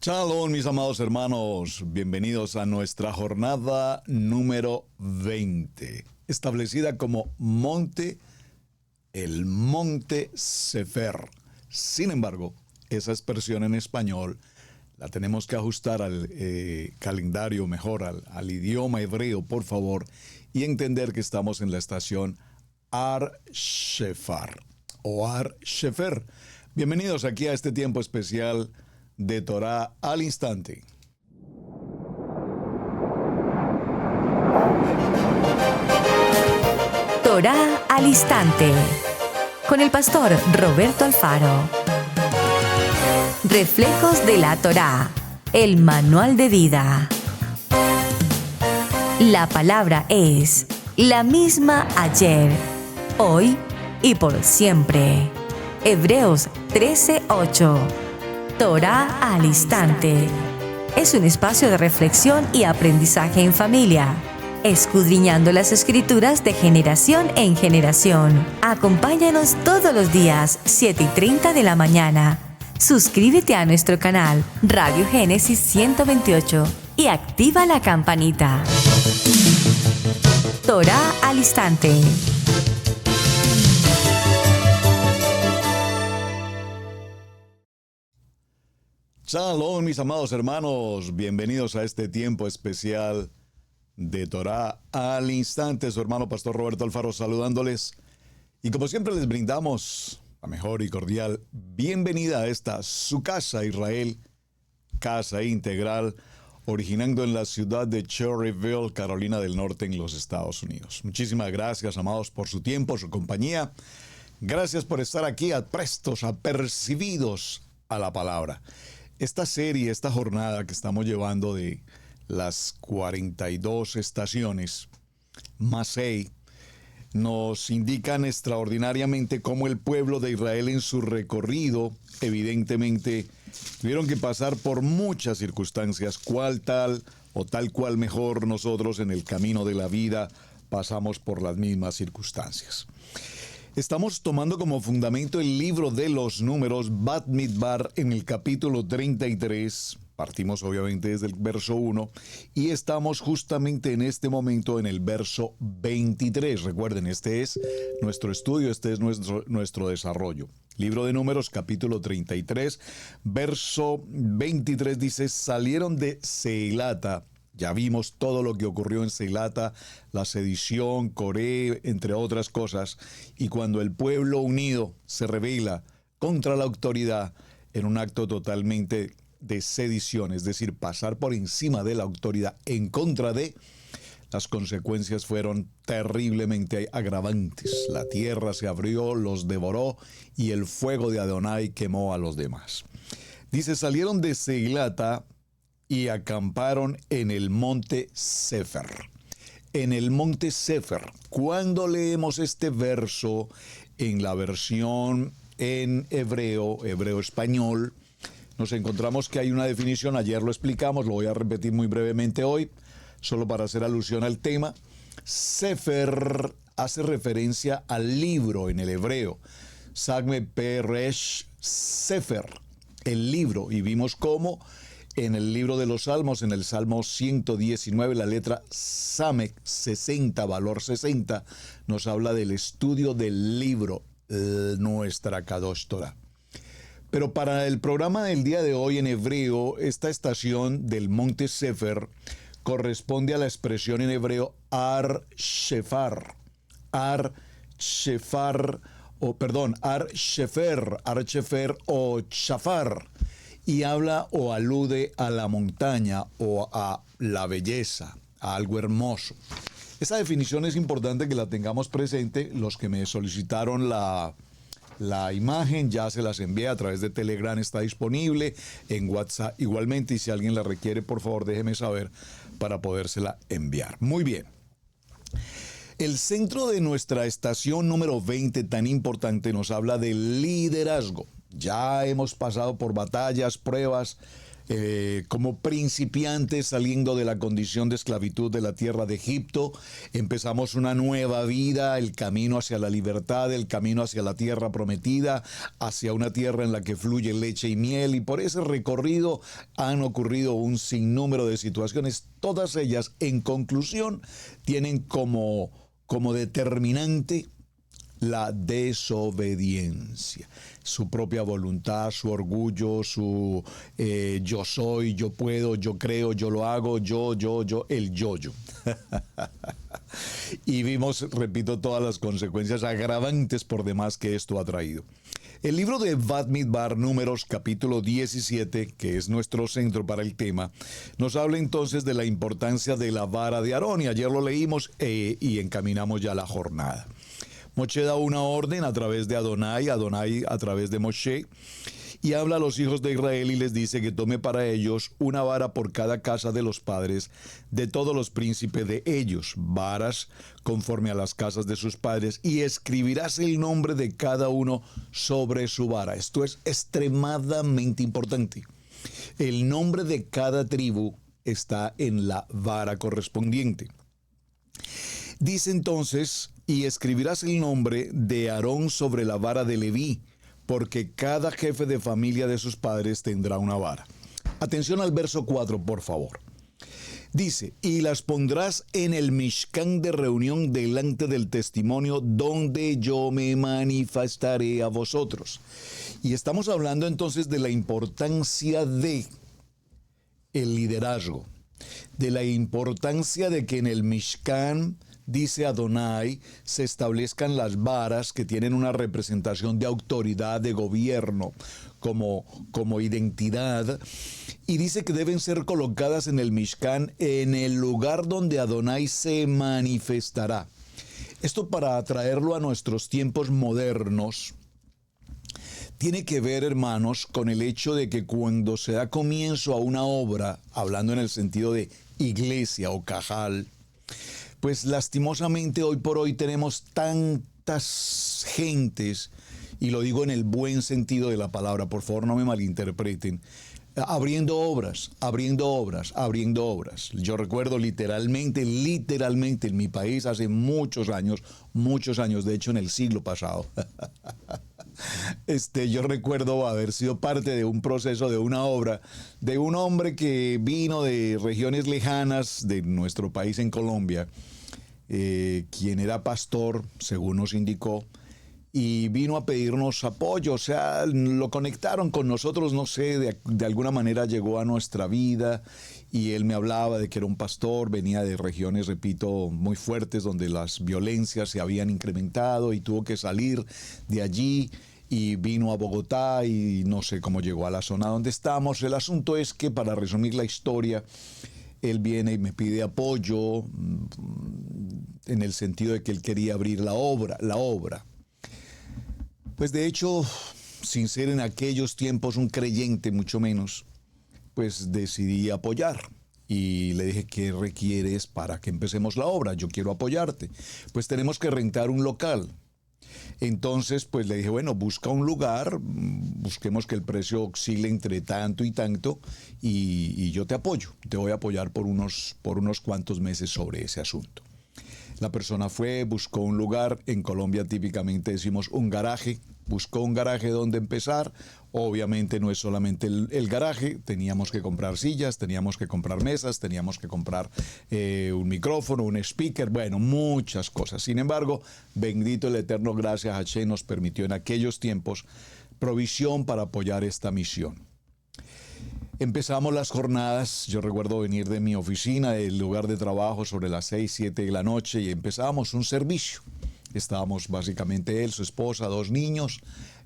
Shalom, mis amados hermanos, bienvenidos a nuestra jornada número 20, establecida como el Monte Sefer. Sin embargo, esa expresión en español la tenemos que ajustar al calendario, mejor al idioma hebreo, por favor, y entender que estamos en la estación Ar Shefar o Ar Shefer. Bienvenidos aquí a este tiempo especial de Torah al instante. Torah al instante, con el pastor Roberto Alfaro. Reflejos de la Torah, el manual de vida. La palabra es la misma ayer, hoy y por siempre. Hebreos 13:8. Torah al instante. Es un espacio de reflexión y aprendizaje en familia, escudriñando las escrituras de generación en generación. Acompáñanos todos los días, 7:30 de la mañana. Suscríbete a nuestro canal Radio Génesis 128 y activa la campanita. Torah al instante. Shalom, mis amados hermanos, bienvenidos a este tiempo especial de Torah al instante. Su hermano Pastor Roberto Alfaro saludándoles. Y como siempre les brindamos la mejor y cordial bienvenida a esta su casa Israel, casa integral, originando en la ciudad de Cherryville, Carolina del Norte, en los Estados Unidos. Muchísimas gracias, amados, por su tiempo, su compañía. Gracias por estar aquí prestos, apercibidos a la palabra. Esta serie, esta jornada que estamos llevando de las 42 estaciones, Masei, nos indican extraordinariamente cómo el pueblo de Israel en su recorrido, evidentemente, tuvieron que pasar por muchas circunstancias, cual tal o tal cual mejor nosotros en el camino de la vida pasamos por las mismas circunstancias. Estamos tomando como fundamento el libro de los números, Bamidbar, en el capítulo 33. Partimos obviamente desde el verso 1 y estamos justamente en este momento en el verso 23. Recuerden, este es nuestro estudio, este es nuestro desarrollo. Libro de Números, capítulo 33, verso 23 dice: salieron de Seilata. Ya vimos todo lo que ocurrió en Seilata, la sedición, Coré, entre otras cosas. Y cuando el pueblo unido se rebela contra la autoridad en un acto totalmente de sedición, es decir, pasar por encima de la autoridad en contra de, las consecuencias fueron terriblemente agravantes. La tierra se abrió, los devoró y el fuego de Adonai quemó a los demás. Dice, salieron de Seilata y acamparon en el monte Sefer. En el monte Sefer. Cuando leemos este verso en la versión en hebreo español, nos encontramos que hay una definición. Ayer lo explicamos, lo voy a repetir muy brevemente hoy, solo para hacer alusión al tema. Sefer hace referencia al libro en el hebreo. Sagme Peresh Sefer, el libro. Y vimos cómo en el libro de los Salmos, en el Salmo 119, la letra Samek 60, valor 60, nos habla del estudio del libro, nuestra Kadosh Torah. Pero para el programa del día de hoy en hebreo, esta estación del monte Sefer corresponde a la expresión en hebreo Ar Shefer. Ar Shefer o Shafar. Y habla o alude a la montaña o a la belleza, a algo hermoso. Esa definición es importante que la tengamos presente. Los que me solicitaron la imagen ya se las envié a través de Telegram, está disponible en WhatsApp igualmente, y si alguien la requiere, por favor déjeme saber para podérsela enviar. Muy bien. El centro de nuestra estación número 20, tan importante, nos habla del liderazgo. Ya hemos pasado por batallas, pruebas, como principiantes saliendo de la condición de esclavitud de la tierra de Egipto. Empezamos una nueva vida, el camino hacia la libertad, el camino hacia la tierra prometida, hacia una tierra en la que fluye leche y miel. Y por ese recorrido han ocurrido un sinnúmero de situaciones. Todas ellas, en conclusión, tienen como determinante la desobediencia, su propia voluntad, su orgullo, su yo soy, yo puedo, yo creo, yo lo hago, yo, el yo-yo. Y vimos, repito, todas las consecuencias agravantes por demás que esto ha traído. El libro de Bamidbar, Números, capítulo 17, que es nuestro centro para el tema, nos habla entonces de la importancia de la vara de Aarón, y ayer lo leímos y encaminamos ya la jornada. Moshe da una orden a través de Adonai a través de Moshe, y habla a los hijos de Israel y les dice que tome para ellos una vara por cada casa de los padres de todos los príncipes de ellos, varas conforme a las casas de sus padres, y escribirás el nombre de cada uno sobre su vara. Esto es extremadamente importante. El nombre de cada tribu está en la vara correspondiente. Dice entonces, y escribirás el nombre de Aarón sobre la vara de Leví, porque cada jefe de familia de sus padres tendrá una vara. Atención al verso 4, por favor. Dice, y las pondrás en el Mishkan de reunión delante del testimonio, donde yo me manifestaré a vosotros. Y estamos hablando entonces de la importancia de el liderazgo, de la importancia de que en el Mishkan, dice Adonai, se establezcan las varas que tienen una representación de autoridad, de gobierno, como identidad, y dice que deben ser colocadas en el Mishkan, en el lugar donde Adonai se manifestará. Esto, para traerlo a nuestros tiempos modernos, tiene que ver, hermanos, con el hecho de que cuando se da comienzo a una obra, hablando en el sentido de iglesia o cajal, pues lastimosamente hoy por hoy tenemos tantas gentes, y lo digo en el buen sentido de la palabra, por favor no me malinterpreten, abriendo obras. Yo recuerdo literalmente en mi país hace muchos años, de hecho en el siglo pasado. Yo recuerdo haber sido parte de un proceso, de una obra, de un hombre que vino de regiones lejanas de nuestro país en Colombia, quien era pastor, según nos indicó, y vino a pedirnos apoyo. O sea, lo conectaron con nosotros, no sé, de alguna manera llegó a nuestra vida, y él me hablaba de que era un pastor, venía de regiones, repito, muy fuertes, donde las violencias se habían incrementado, y tuvo que salir de allí y vino a Bogotá, y no sé cómo llegó a la zona donde estamos. El asunto es que, para resumir la historia, él viene y me pide apoyo en el sentido de que él quería abrir la obra. Pues de hecho, sin ser en aquellos tiempos un creyente, mucho menos, pues decidí apoyar. Y le dije, ¿qué requieres para que empecemos la obra? Yo quiero apoyarte. Pues tenemos que rentar un local. Entonces, pues le dije, bueno, busca un lugar, busquemos que el precio oscile entre tanto y tanto, y yo te apoyo. Te voy a apoyar por unos cuantos meses sobre ese asunto. La persona fue, buscó un lugar. En Colombia típicamente decimos un garaje. Buscó un garaje donde empezar. Obviamente no es solamente el garaje, teníamos que comprar sillas, teníamos que comprar mesas, teníamos que comprar un micrófono, un speaker, bueno, muchas cosas. Sin embargo, bendito el Eterno, gracias a Hashem, nos permitió en aquellos tiempos provisión para apoyar esta misión. Empezamos las jornadas. Yo recuerdo venir de mi oficina, del lugar de trabajo, sobre las 6, 7 de la noche, y empezábamos un servicio. Estábamos básicamente él, su esposa, 2 niños,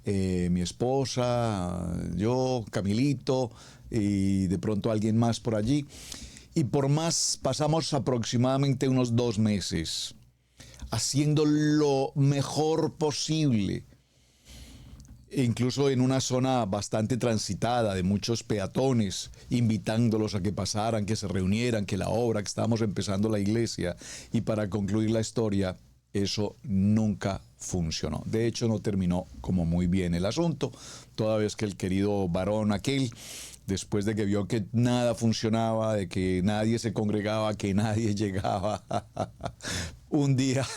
mi esposa, yo, Camilito, y de pronto alguien más por allí. Y pasamos aproximadamente unos 2 meses haciendo lo mejor posible, incluso en una zona bastante transitada, de muchos peatones, invitándolos a que pasaran, que se reunieran, que la obra, que estábamos empezando la iglesia. Y para concluir la historia, eso nunca funcionó. De hecho, no terminó como muy bien el asunto, toda vez que el querido varón aquel, después de que vio que nada funcionaba, de que nadie se congregaba, que nadie llegaba, un día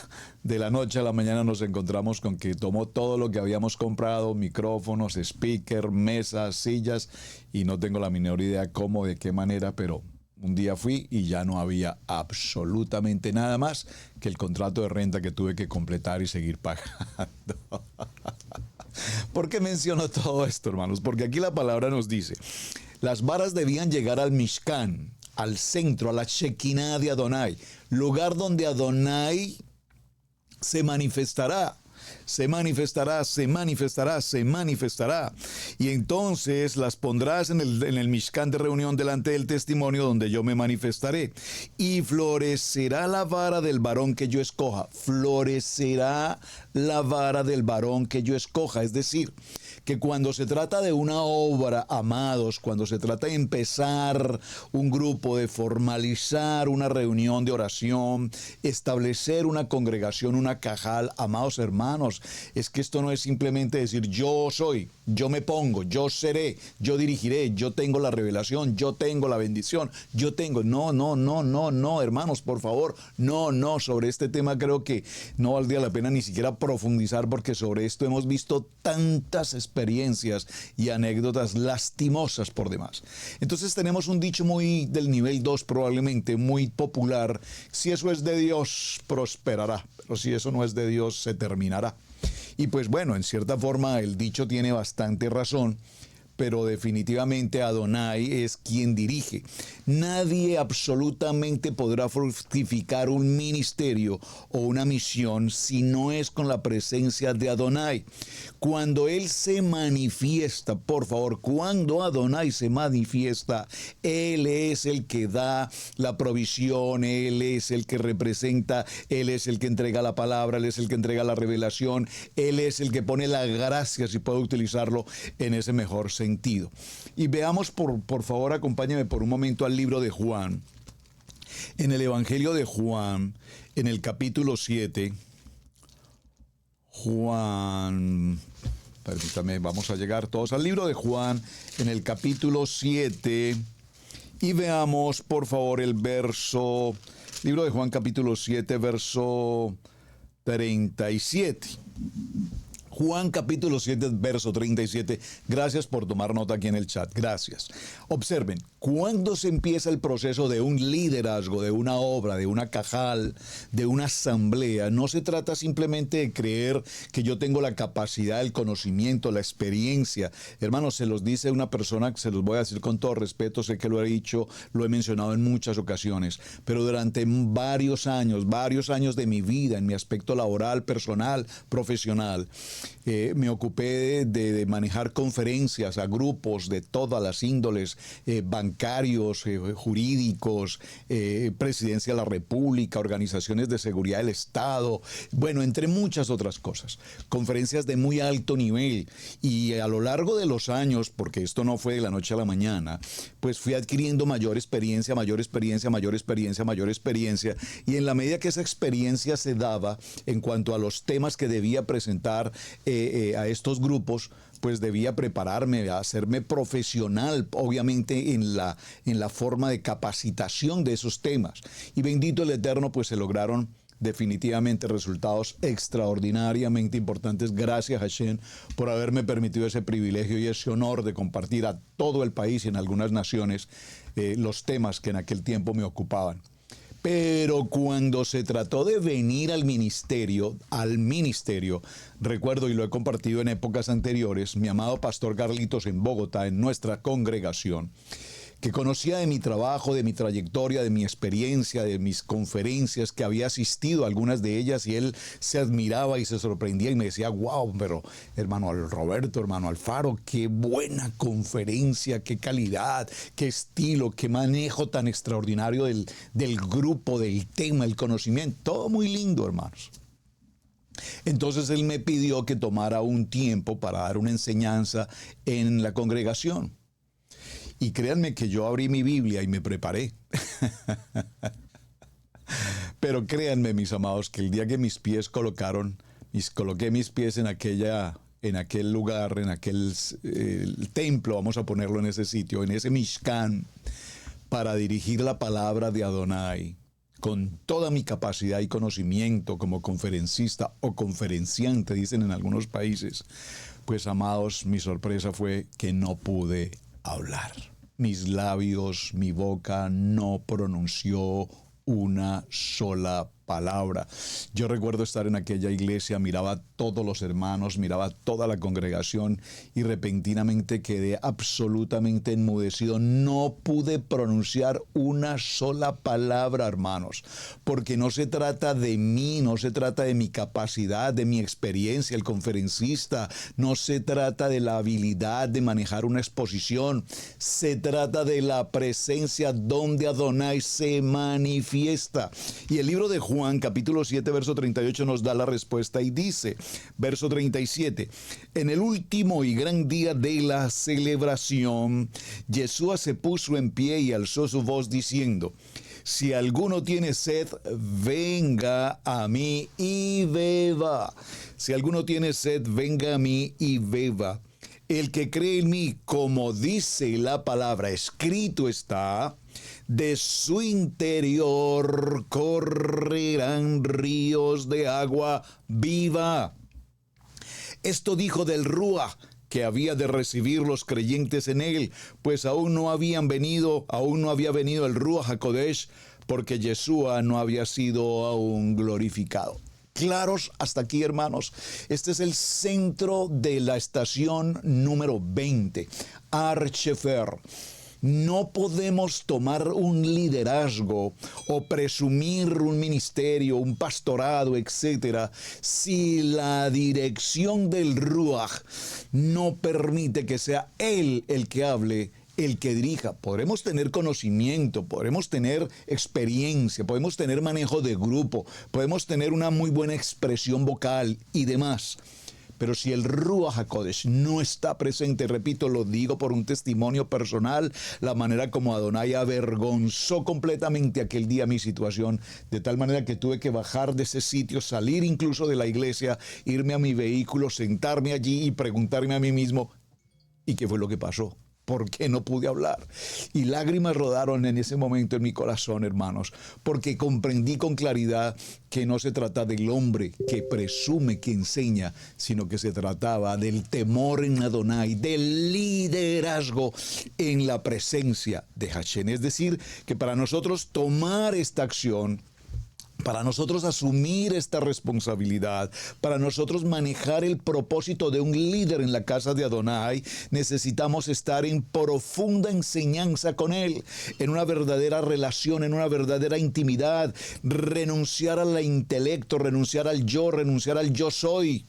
de la noche a la mañana nos encontramos con que tomó todo lo que habíamos comprado, micrófonos, speaker, mesas, sillas, y no tengo la menor idea cómo, de qué manera, pero un día fui y ya no había absolutamente nada más que el contrato de renta que tuve que completar y seguir pagando. ¿Por qué menciono todo esto, hermanos? Porque aquí la palabra nos dice, las varas debían llegar al Mishkan, al centro, a la Shekinah de Adonai, lugar donde Adonai se manifestará. Se manifestará, se manifestará, se manifestará. Y entonces las pondrás en el Mishkan de reunión delante del testimonio donde yo me manifestaré. Y florecerá la vara del varón que yo escoja. Florecerá la vara del varón que yo escoja. Es decir, que cuando se trata de una obra, amados, cuando se trata de empezar un grupo, de formalizar una reunión de oración, establecer una congregación, una cajal, amados hermanos, es que esto no es simplemente decir yo soy, yo me pongo, yo seré, yo dirigiré, yo tengo la revelación, yo tengo la bendición, yo tengo, no, hermanos, por favor, no, sobre este tema creo que no valdría la pena ni siquiera profundizar, porque sobre esto hemos visto tantas experiencias y anécdotas lastimosas por demás. Entonces tenemos un dicho muy del nivel 2, probablemente muy popular: si eso es de Dios, prosperará, pero si eso no es de Dios, se terminará. Y pues bueno, en cierta forma el dicho tiene bastante razón, pero definitivamente Adonai es quien dirige. Nadie absolutamente podrá fructificar un ministerio o una misión si no es con la presencia de Adonai. Cuando Él se manifiesta, por favor, cuando Adonai se manifiesta, Él es el que da la provisión, Él es el que representa, Él es el que entrega la palabra, Él es el que entrega la revelación, Él es el que pone la gracia, si puedo utilizarlo en ese mejor sentido. Y veamos, por favor, acompáñame por un momento al libro de Juan. En el Evangelio de Juan, en el capítulo 7, Juan, permítame, vamos a llegar todos al libro de Juan, en el capítulo 7, y veamos, por favor, el verso, libro de Juan, capítulo 7, verso 37. Juan capítulo 7, verso 37. Gracias por tomar nota aquí en el chat. Gracias. Observen, cuando se empieza el proceso de un liderazgo, de una obra, de una cajal, de una asamblea, no se trata simplemente de creer que yo tengo la capacidad, el conocimiento, la experiencia. Hermanos, se los dice una persona, que se los voy a decir con todo respeto, sé que lo he dicho, lo he mencionado en muchas ocasiones, pero durante varios años de mi vida, en mi aspecto laboral, personal, profesional, me ocupé de manejar conferencias a grupos de todas las índoles, bancarios, jurídicos, Presidencia de la República, organizaciones de seguridad del Estado, bueno, entre muchas otras cosas. Conferencias de muy alto nivel, y a lo largo de los años, porque esto no fue de la noche a la mañana, pues fui adquiriendo mayor experiencia, y en la medida que esa experiencia se daba en cuanto a los temas que debía presentar a estos grupos, pues debía prepararme, hacerme profesional, obviamente en la forma de capacitación de esos temas. Y bendito el Eterno, pues se lograron definitivamente resultados extraordinariamente importantes. Gracias, Hashem, por haberme permitido ese privilegio y ese honor de compartir a todo el país y en algunas naciones los temas que en aquel tiempo me ocupaban. Pero cuando se trató de venir al ministerio, recuerdo, y lo he compartido en épocas anteriores, mi amado pastor Carlitos en Bogotá, en nuestra congregación, que conocía de mi trabajo, de mi trayectoria, de mi experiencia, de mis conferencias, que había asistido a algunas de ellas, y él se admiraba y se sorprendía y me decía: wow, pero hermano Roberto, hermano Alfaro, qué buena conferencia, qué calidad, qué estilo, qué manejo tan extraordinario del grupo, del tema, el conocimiento, todo muy lindo, hermanos. Entonces él me pidió que tomara un tiempo para dar una enseñanza en la congregación. Y créanme que yo abrí mi Biblia y me preparé. Pero créanme, mis amados, que el día que mis pies colocaron coloqué mis pies en aquel lugar, en aquel templo, vamos a ponerlo en ese sitio, en ese Mishkan, para dirigir la palabra de Adonai con toda mi capacidad y conocimiento como conferencista o conferenciante, dicen en algunos países. Pues, amados, mi sorpresa fue que no pude hablar. Mis labios, mi boca no pronunció una sola palabra. Yo recuerdo estar en aquella iglesia, miraba a todos los hermanos, miraba a toda la congregación y repentinamente quedé absolutamente enmudecido. No pude pronunciar una sola palabra, hermanos, porque no se trata de mí, no se trata de mi capacidad, de mi experiencia, el conferencista, no se trata de la habilidad de manejar una exposición, se trata de la presencia donde Adonai se manifiesta. Y el libro de Juan, capítulo 7, verso 38, nos da la respuesta y dice, verso 37, en el último y gran día de la celebración, Yeshua se puso en pie y alzó su voz diciendo, si alguno tiene sed, venga a mí y beba. Si alguno tiene sed, venga a mí y beba. El que cree en mí, como dice la palabra, escrito está, de su interior correrán ríos de agua viva. Esto dijo del Ruach, que había de recibir los creyentes en él, pues aún no había venido el Ruach HaKodesh, porque Yeshua no había sido aún glorificado. Claros hasta aquí, hermanos. Este es el centro de la estación número 20, Ar Shefer. No podemos tomar un liderazgo o presumir un ministerio, un pastorado, etcétera, si la dirección del Ruach no permite que sea Él el que hable, el que dirija. Podremos tener conocimiento, podremos tener experiencia, podemos tener manejo de grupo, podemos tener una muy buena expresión vocal y demás. Pero si el Ruach HaKodesh no está presente, repito, lo digo por un testimonio personal, la manera como Adonai avergonzó completamente aquel día mi situación, de tal manera que tuve que bajar de ese sitio, salir incluso de la iglesia, irme a mi vehículo, sentarme allí y preguntarme a mí mismo, ¿y qué fue lo que pasó? ¿Por qué no pude hablar? Y lágrimas rodaron en ese momento en mi corazón, hermanos, porque comprendí con claridad que no se trata del hombre que presume, que enseña, sino que se trataba del temor en Adonai, del liderazgo en la presencia de Hashem. Es decir, que para nosotros tomar esta acción, para nosotros asumir esta responsabilidad, para nosotros manejar el propósito de un líder en la casa de Adonai, necesitamos estar en profunda enseñanza con Él, en una verdadera relación, en una verdadera intimidad, renunciar al intelecto, renunciar al yo soy.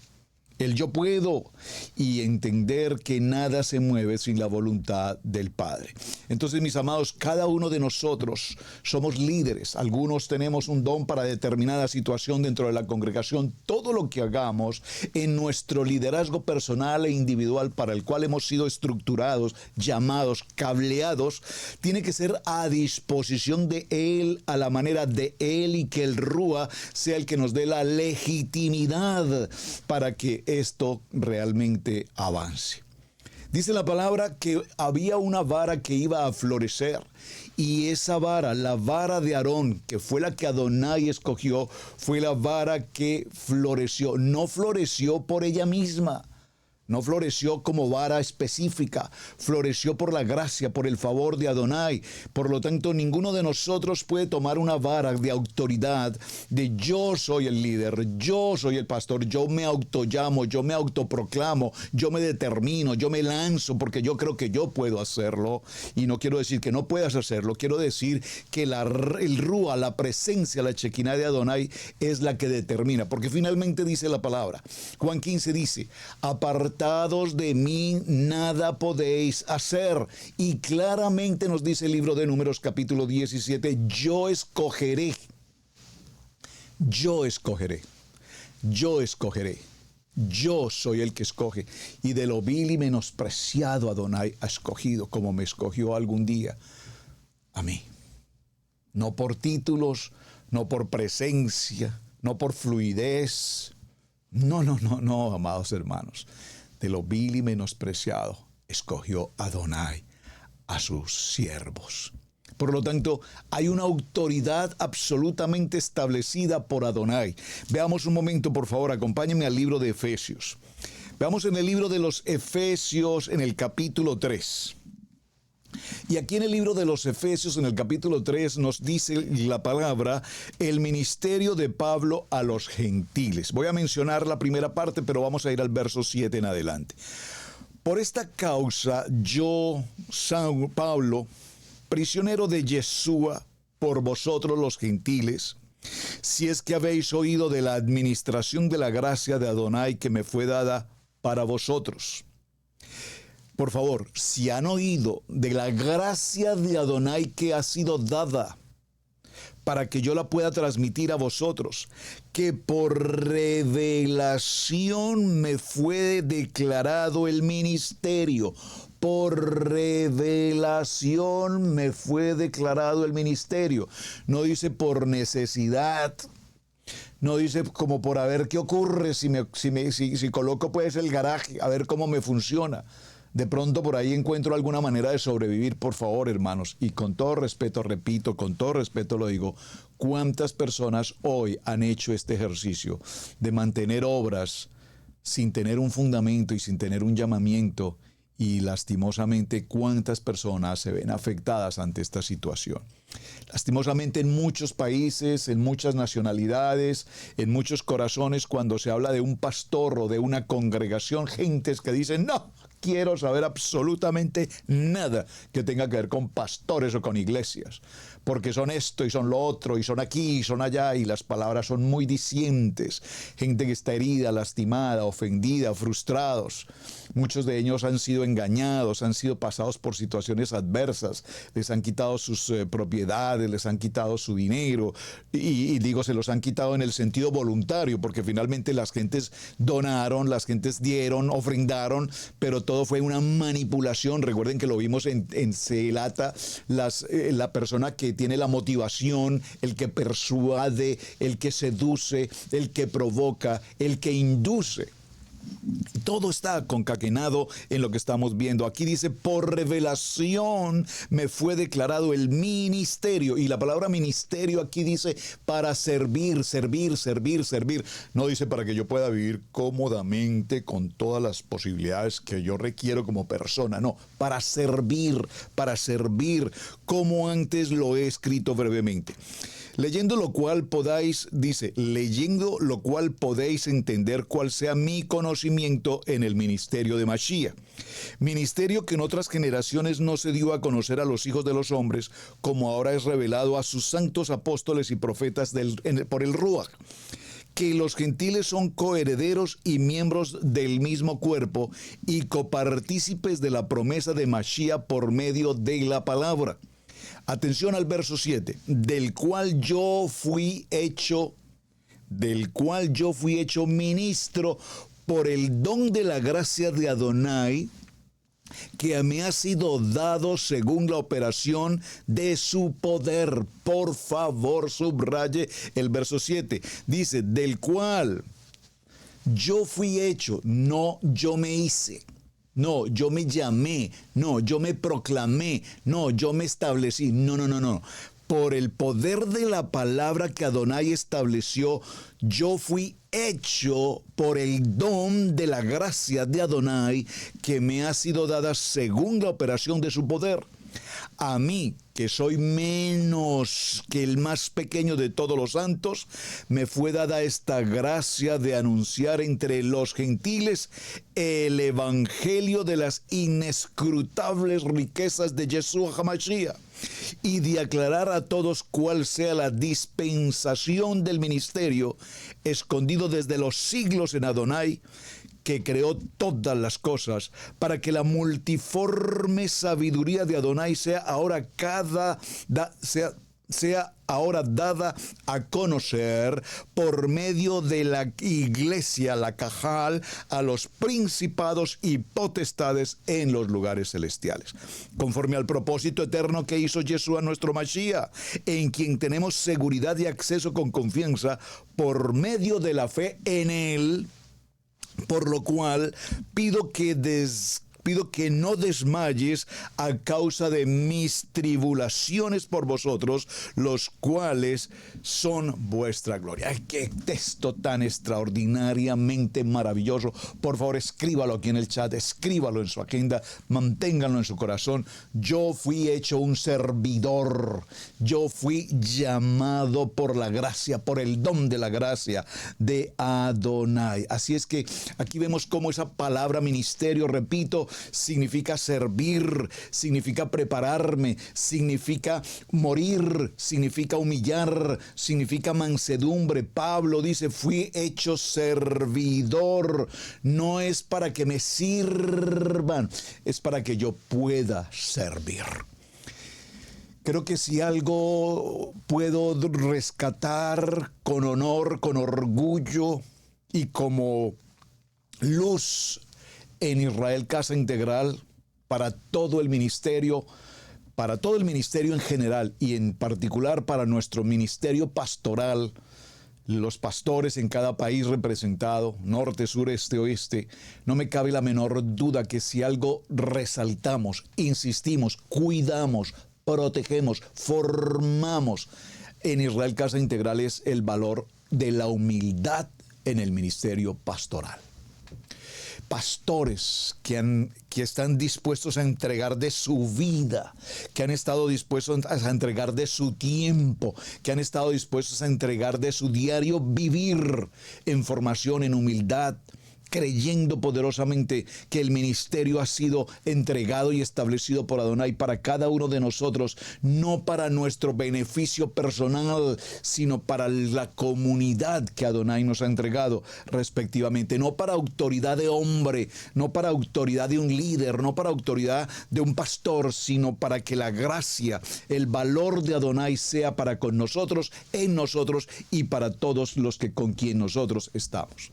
El yo puedo, y entender que nada se mueve sin la voluntad del Padre. Entonces, mis amados, cada uno de nosotros somos líderes. Algunos tenemos un don para determinada situación dentro de la congregación. Todo lo que hagamos en nuestro liderazgo personal e individual para el cual hemos sido estructurados, llamados, cableados, tiene que ser a disposición de Él, a la manera de Él, y que el Ruach sea el que nos dé la legitimidad para que esto realmente avance. Dice la palabra que había una vara que iba a florecer, y esa vara, la vara de Aarón, que fue la que Adonai escogió, fue la vara que floreció. No floreció por ella misma, no floreció como vara específica, floreció por la gracia, por el favor de Adonai. Por lo tanto, ninguno de nosotros puede tomar una vara de autoridad, de yo soy el líder, yo soy el pastor, yo me autollamo, yo me autoproclamo, yo me determino, yo me lanzo porque yo creo que yo puedo hacerlo. Y no quiero decir que no puedas hacerlo, quiero decir que el Ruach, la presencia, la Shekinah de Adonai es la que determina, porque finalmente dice la palabra. Juan 15 dice, apartados de mí nada podéis hacer. Y claramente nos dice el libro de Números capítulo 17, yo escogeré, yo escogeré, yo escogeré. Yo soy el que escoge, y de lo vil y menospreciado Adonai ha escogido, como me escogió algún día a mí. No por títulos, no por presencia, no por fluidez, No, no, no, no, amados hermanos. De lo vil y menospreciado escogió Adonai a sus siervos. Por lo tanto, hay una autoridad absolutamente establecida por Adonai. Veamos un momento, por favor, acompáñenme al libro de Efesios. Veamos en el libro de los Efesios, en el capítulo 3. Y aquí en el libro de los Efesios, en el capítulo 3, nos dice la palabra, el ministerio de Pablo a los gentiles. Voy a mencionar la primera parte, pero vamos a ir al verso 7 en adelante. Por esta causa, yo, San Pablo, prisionero de Yeshua, por vosotros los gentiles, si es que habéis oído de la administración de la gracia de Adonai que me fue dada para vosotros. Por favor, si han oído de la gracia de Adonai que ha sido dada para que yo la pueda transmitir a vosotros, que por revelación me fue declarado el ministerio. Por revelación me fue declarado el ministerio. No dice por necesidad. No dice como por a ver qué ocurre si coloco pues el garaje, a ver cómo me funciona. De pronto por ahí encuentro alguna manera de sobrevivir. Por favor, hermanos, y con todo respeto, repito, con todo respeto lo digo, ¿cuántas personas hoy han hecho este ejercicio de mantener obras sin tener un fundamento y sin tener un llamamiento? Y lastimosamente, ¿cuántas personas se ven afectadas ante esta situación? Lastimosamente en muchos países, en muchas nacionalidades, en muchos corazones, cuando se habla de un pastor o de una congregación, gentes que dicen, no quiero saber absolutamente nada que tenga que ver con pastores o con iglesias, porque son esto y son lo otro y son aquí y son allá, y las palabras son muy dicientes. Gente que está herida, lastimada, ofendida, frustrados. Muchos de ellos han sido engañados, han sido pasados por situaciones adversas, les han quitado sus propiedades, les han quitado su dinero, y digo, se los han quitado en el sentido voluntario, porque finalmente las gentes donaron, las gentes dieron, ofrendaron, pero todo fue una manipulación. Recuerden que lo vimos en Selata, la persona que tiene la motivación, el que persuade, el que seduce, el que provoca, el que induce. Todo está concatenado en lo que estamos viendo. Aquí dice, por revelación me fue declarado el ministerio. Y la palabra ministerio aquí dice para servir, servir, servir, servir. No dice para que yo pueda vivir cómodamente con todas las posibilidades que yo requiero como persona. No, para servir, como antes lo he escrito brevemente. Leyendo lo cual podéis entender cuál sea mi conocimiento en el ministerio de Mashiach. Ministerio que en otras generaciones no se dio a conocer a los hijos de los hombres, como ahora es revelado a sus santos apóstoles y profetas por el Ruach. Que los gentiles son coherederos y miembros del mismo cuerpo y copartícipes de la promesa de Mashiach por medio de la palabra. Atención al verso 7, del cual yo fui hecho ministro por el don de la gracia de Adonai, que me ha sido dado según la operación de su poder. Por favor, subraye el verso 7. Dice, del cual yo fui hecho, no yo me hice. No, yo me llamé, no, yo me proclamé, no, yo me establecí, no. Por el poder de la palabra que Adonai estableció, yo fui hecho por el don de la gracia de Adonai que me ha sido dada según la operación de su poder. A mí, que soy menos que el más pequeño de todos los santos, me fue dada esta gracia de anunciar entre los gentiles el evangelio de las inescrutables riquezas de Yeshua HaMashiach y de aclarar a todos cuál sea la dispensación del ministerio escondido desde los siglos en Adonai, que creó todas las cosas, para que la multiforme sabiduría de Adonai sea ahora dada a conocer por medio de la iglesia, la Cajal, a los principados y potestades en los lugares celestiales, conforme al propósito eterno que hizo Yeshua nuestro Mashiach, en quien tenemos seguridad y acceso con confianza por medio de la fe en él, Por lo cual pido que no desmayes a causa de mis tribulaciones por vosotros, los cuales son vuestra gloria. ¡Ay, qué texto tan extraordinariamente maravilloso! Por favor, escríbalo aquí en el chat, escríbalo en su agenda, manténganlo en su corazón. Yo fui hecho un servidor, yo fui llamado por la gracia, por el don de la gracia de Adonai. Así es que aquí vemos cómo esa palabra ministerio, repito, significa servir, significa prepararme, significa morir, significa humillar, significa mansedumbre. Pablo dice, fui hecho servidor. No es para que me sirvan, es para que yo pueda servir. Creo que si algo puedo rescatar con honor, con orgullo y como luz en Israel Casa Integral para todo el ministerio en general y en particular para nuestro ministerio pastoral, los pastores en cada país representado, norte, sur, este, oeste, no me cabe la menor duda que si algo resaltamos, insistimos, cuidamos, protegemos, formamos en Israel Casa Integral es el valor de la humildad en el ministerio pastoral. Pastores que están dispuestos a entregar de su vida, que han estado dispuestos a entregar de su tiempo, que han estado dispuestos a entregar de su diario vivir en formación, en humildad, creyendo poderosamente que el ministerio ha sido entregado y establecido por Adonai para cada uno de nosotros, no para nuestro beneficio personal, sino para la comunidad que Adonai nos ha entregado respectivamente, no para autoridad de hombre, no para autoridad de un líder, no para autoridad de un pastor, sino para que la gracia, el valor de Adonai sea para con nosotros, en nosotros y para todos los que con quien nosotros estamos.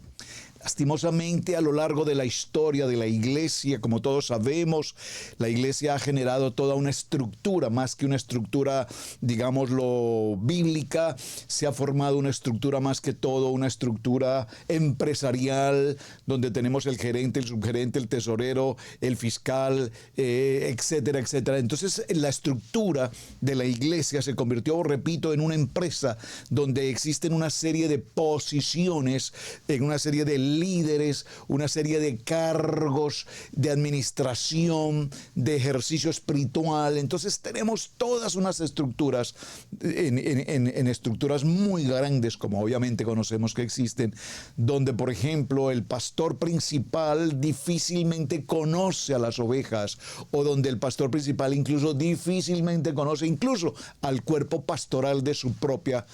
Lastimosamente, a lo largo de la historia de la iglesia, como todos sabemos, la iglesia ha generado toda una estructura, más que una estructura, digámoslo, bíblica, se ha formado una estructura más que todo, una estructura empresarial, donde tenemos el gerente, el subgerente, el tesorero, el fiscal, etcétera, etcétera. Entonces, la estructura de la iglesia se convirtió, repito, en una empresa donde existen una serie de posiciones, en una serie de líderes, una serie de cargos de administración, de ejercicio espiritual. Entonces tenemos todas unas estructuras, en estructuras muy grandes, como obviamente conocemos que existen, donde por ejemplo el pastor principal difícilmente conoce a las ovejas, o donde el pastor principal incluso difícilmente conoce incluso al cuerpo pastoral de su propia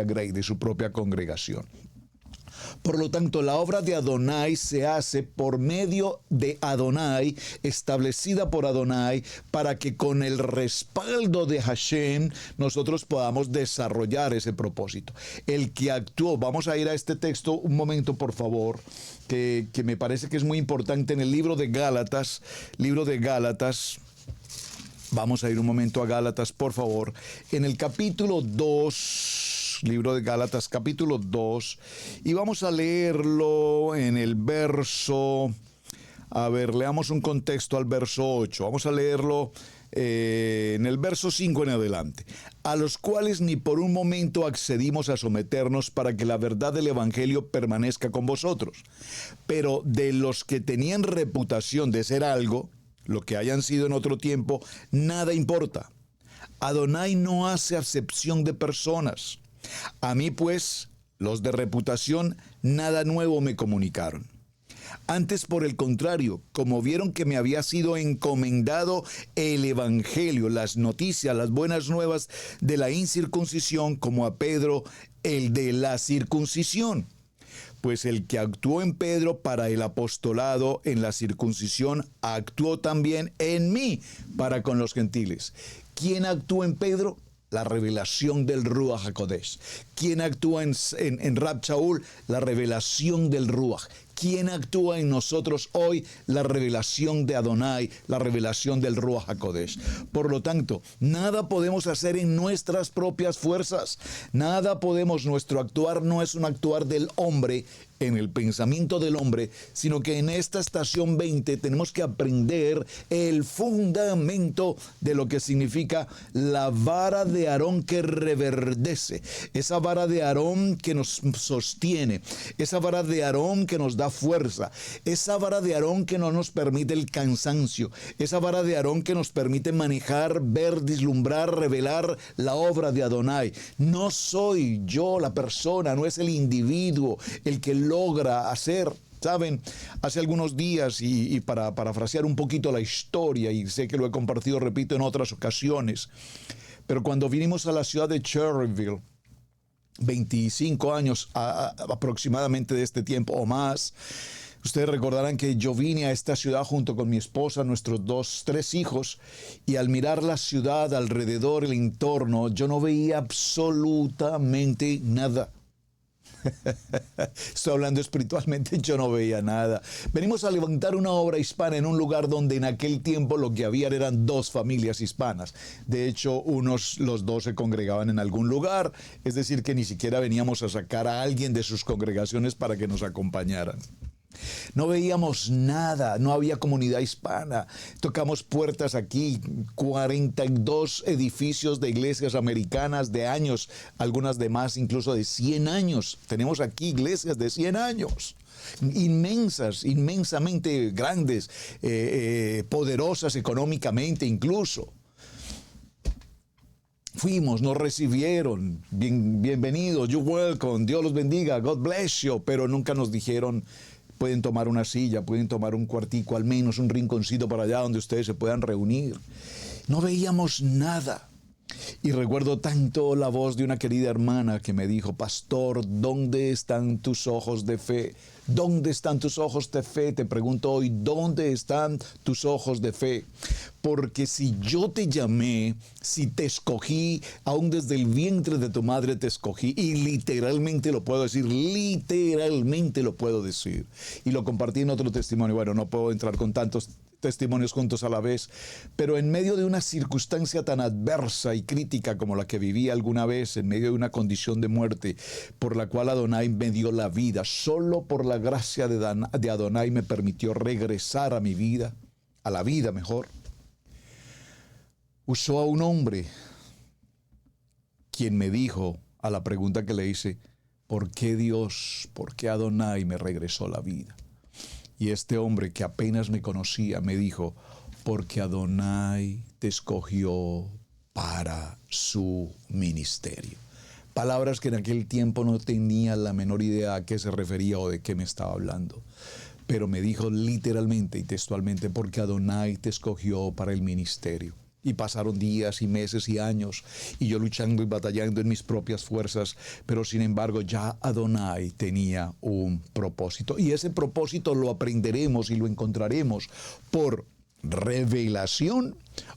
grey, de su propia congregación. Por lo tanto, la obra de Adonai se hace por medio de Adonai, establecida por Adonai, para que con el respaldo de Hashem nosotros podamos desarrollar ese propósito. El que actuó, vamos a ir a este texto un momento, por favor, que me parece que es muy importante en el libro de Gálatas, vamos a ir un momento a Gálatas, por favor, en el capítulo 2, libro de Gálatas, capítulo 2, y vamos a leerlo en el verso, leamos un contexto al verso 8, vamos a leerlo en el verso 5 en adelante. A los cuales ni por un momento accedimos a someternos para que la verdad del evangelio permanezca con vosotros, pero de los que tenían reputación de ser algo, lo que hayan sido en otro tiempo, nada importa. Adonai no hace acepción de personas. A mí, pues, los de reputación, nada nuevo me comunicaron. Antes, por el contrario, como vieron que me había sido encomendado el evangelio, las noticias, las buenas nuevas de la incircuncisión, como a Pedro, el de la circuncisión. Pues el que actuó en Pedro para el apostolado en la circuncisión, actuó también en mí para con los gentiles. ¿Quién actuó en Pedro? La revelación del Ruach HaKodesh. ¿Quién actúa en Rab Shaul? La revelación del Ruach. ¿Quién actúa en nosotros hoy? La revelación de Adonai, la revelación del Ruach HaKodesh. Por lo tanto, nada podemos hacer en nuestras propias fuerzas. Nada podemos, nuestro actuar no es un actuar del hombre, en el pensamiento del hombre, sino que en esta estación 20 tenemos que aprender el fundamento de lo que significa la vara de Aarón que reverdece, esa vara de Aarón que nos sostiene, esa vara de Aarón que nos da fuerza, esa vara de Aarón que no nos permite el cansancio, esa vara de Aarón que nos permite manejar, ver, vislumbrar, revelar la obra de Adonai. No soy yo la persona, no es el individuo el que logra hacer. Saben, hace algunos días, y para parafrasear un poquito la historia, y sé que lo he compartido, repito, en otras ocasiones, pero cuando vinimos a la ciudad de Cherryville, 25 años aproximadamente de este tiempo o más, ustedes recordarán que yo vine a esta ciudad junto con mi esposa, nuestros 3 hijos, y al mirar la ciudad alrededor, el entorno, yo no veía absolutamente nada. Estoy hablando espiritualmente, yo no veía nada. Venimos a levantar una obra hispana en un lugar donde en aquel tiempo lo que había eran 2 familias hispanas. De hecho, los 2 se congregaban en algún lugar, es decir, que ni siquiera veníamos a sacar a alguien de sus congregaciones para que nos acompañaran. No veíamos nada, no había comunidad hispana. Tocamos puertas aquí, 42 edificios de iglesias americanas de años, algunas de más, incluso de 100 años. Tenemos aquí iglesias de 100 años. Inmensas, inmensamente grandes, poderosas económicamente incluso. Fuimos, nos recibieron, bienvenidos, you're welcome, Dios los bendiga, God bless you, pero nunca nos dijeron: pueden tomar una silla, pueden tomar un cuartico, al menos un rinconcito para allá donde ustedes se puedan reunir. No veíamos nada. Y recuerdo tanto la voz de una querida hermana que me dijo: pastor, ¿dónde están tus ojos de fe? ¿Dónde están tus ojos de fe? Te pregunto hoy, ¿dónde están tus ojos de fe? Porque si yo te llamé, si te escogí, aún desde el vientre de tu madre te escogí, y literalmente lo puedo decir, literalmente lo puedo decir. Y lo compartí en otro testimonio. Bueno, no puedo entrar con tantos testimonios juntos a la vez, pero en medio de una circunstancia tan adversa y crítica como la que viví alguna vez, en medio de una condición de muerte por la cual Adonai me dio la vida, solo por la gracia de Adonai me permitió regresar a mi vida, a la vida mejor. Usó a un hombre quien me dijo a la pregunta que le hice: ¿por qué Dios, por qué Adonai me regresó la vida? Y este hombre, que apenas me conocía, me dijo: porque Adonai te escogió para su ministerio. Palabras que en aquel tiempo no tenía la menor idea a qué se refería o de qué me estaba hablando. Pero me dijo literalmente y textualmente: porque Adonai te escogió para el ministerio. Y pasaron días y meses y años, y yo luchando y batallando en mis propias fuerzas, pero sin embargo ya Adonai tenía un propósito. Y ese propósito lo aprenderemos y lo encontraremos por revelación,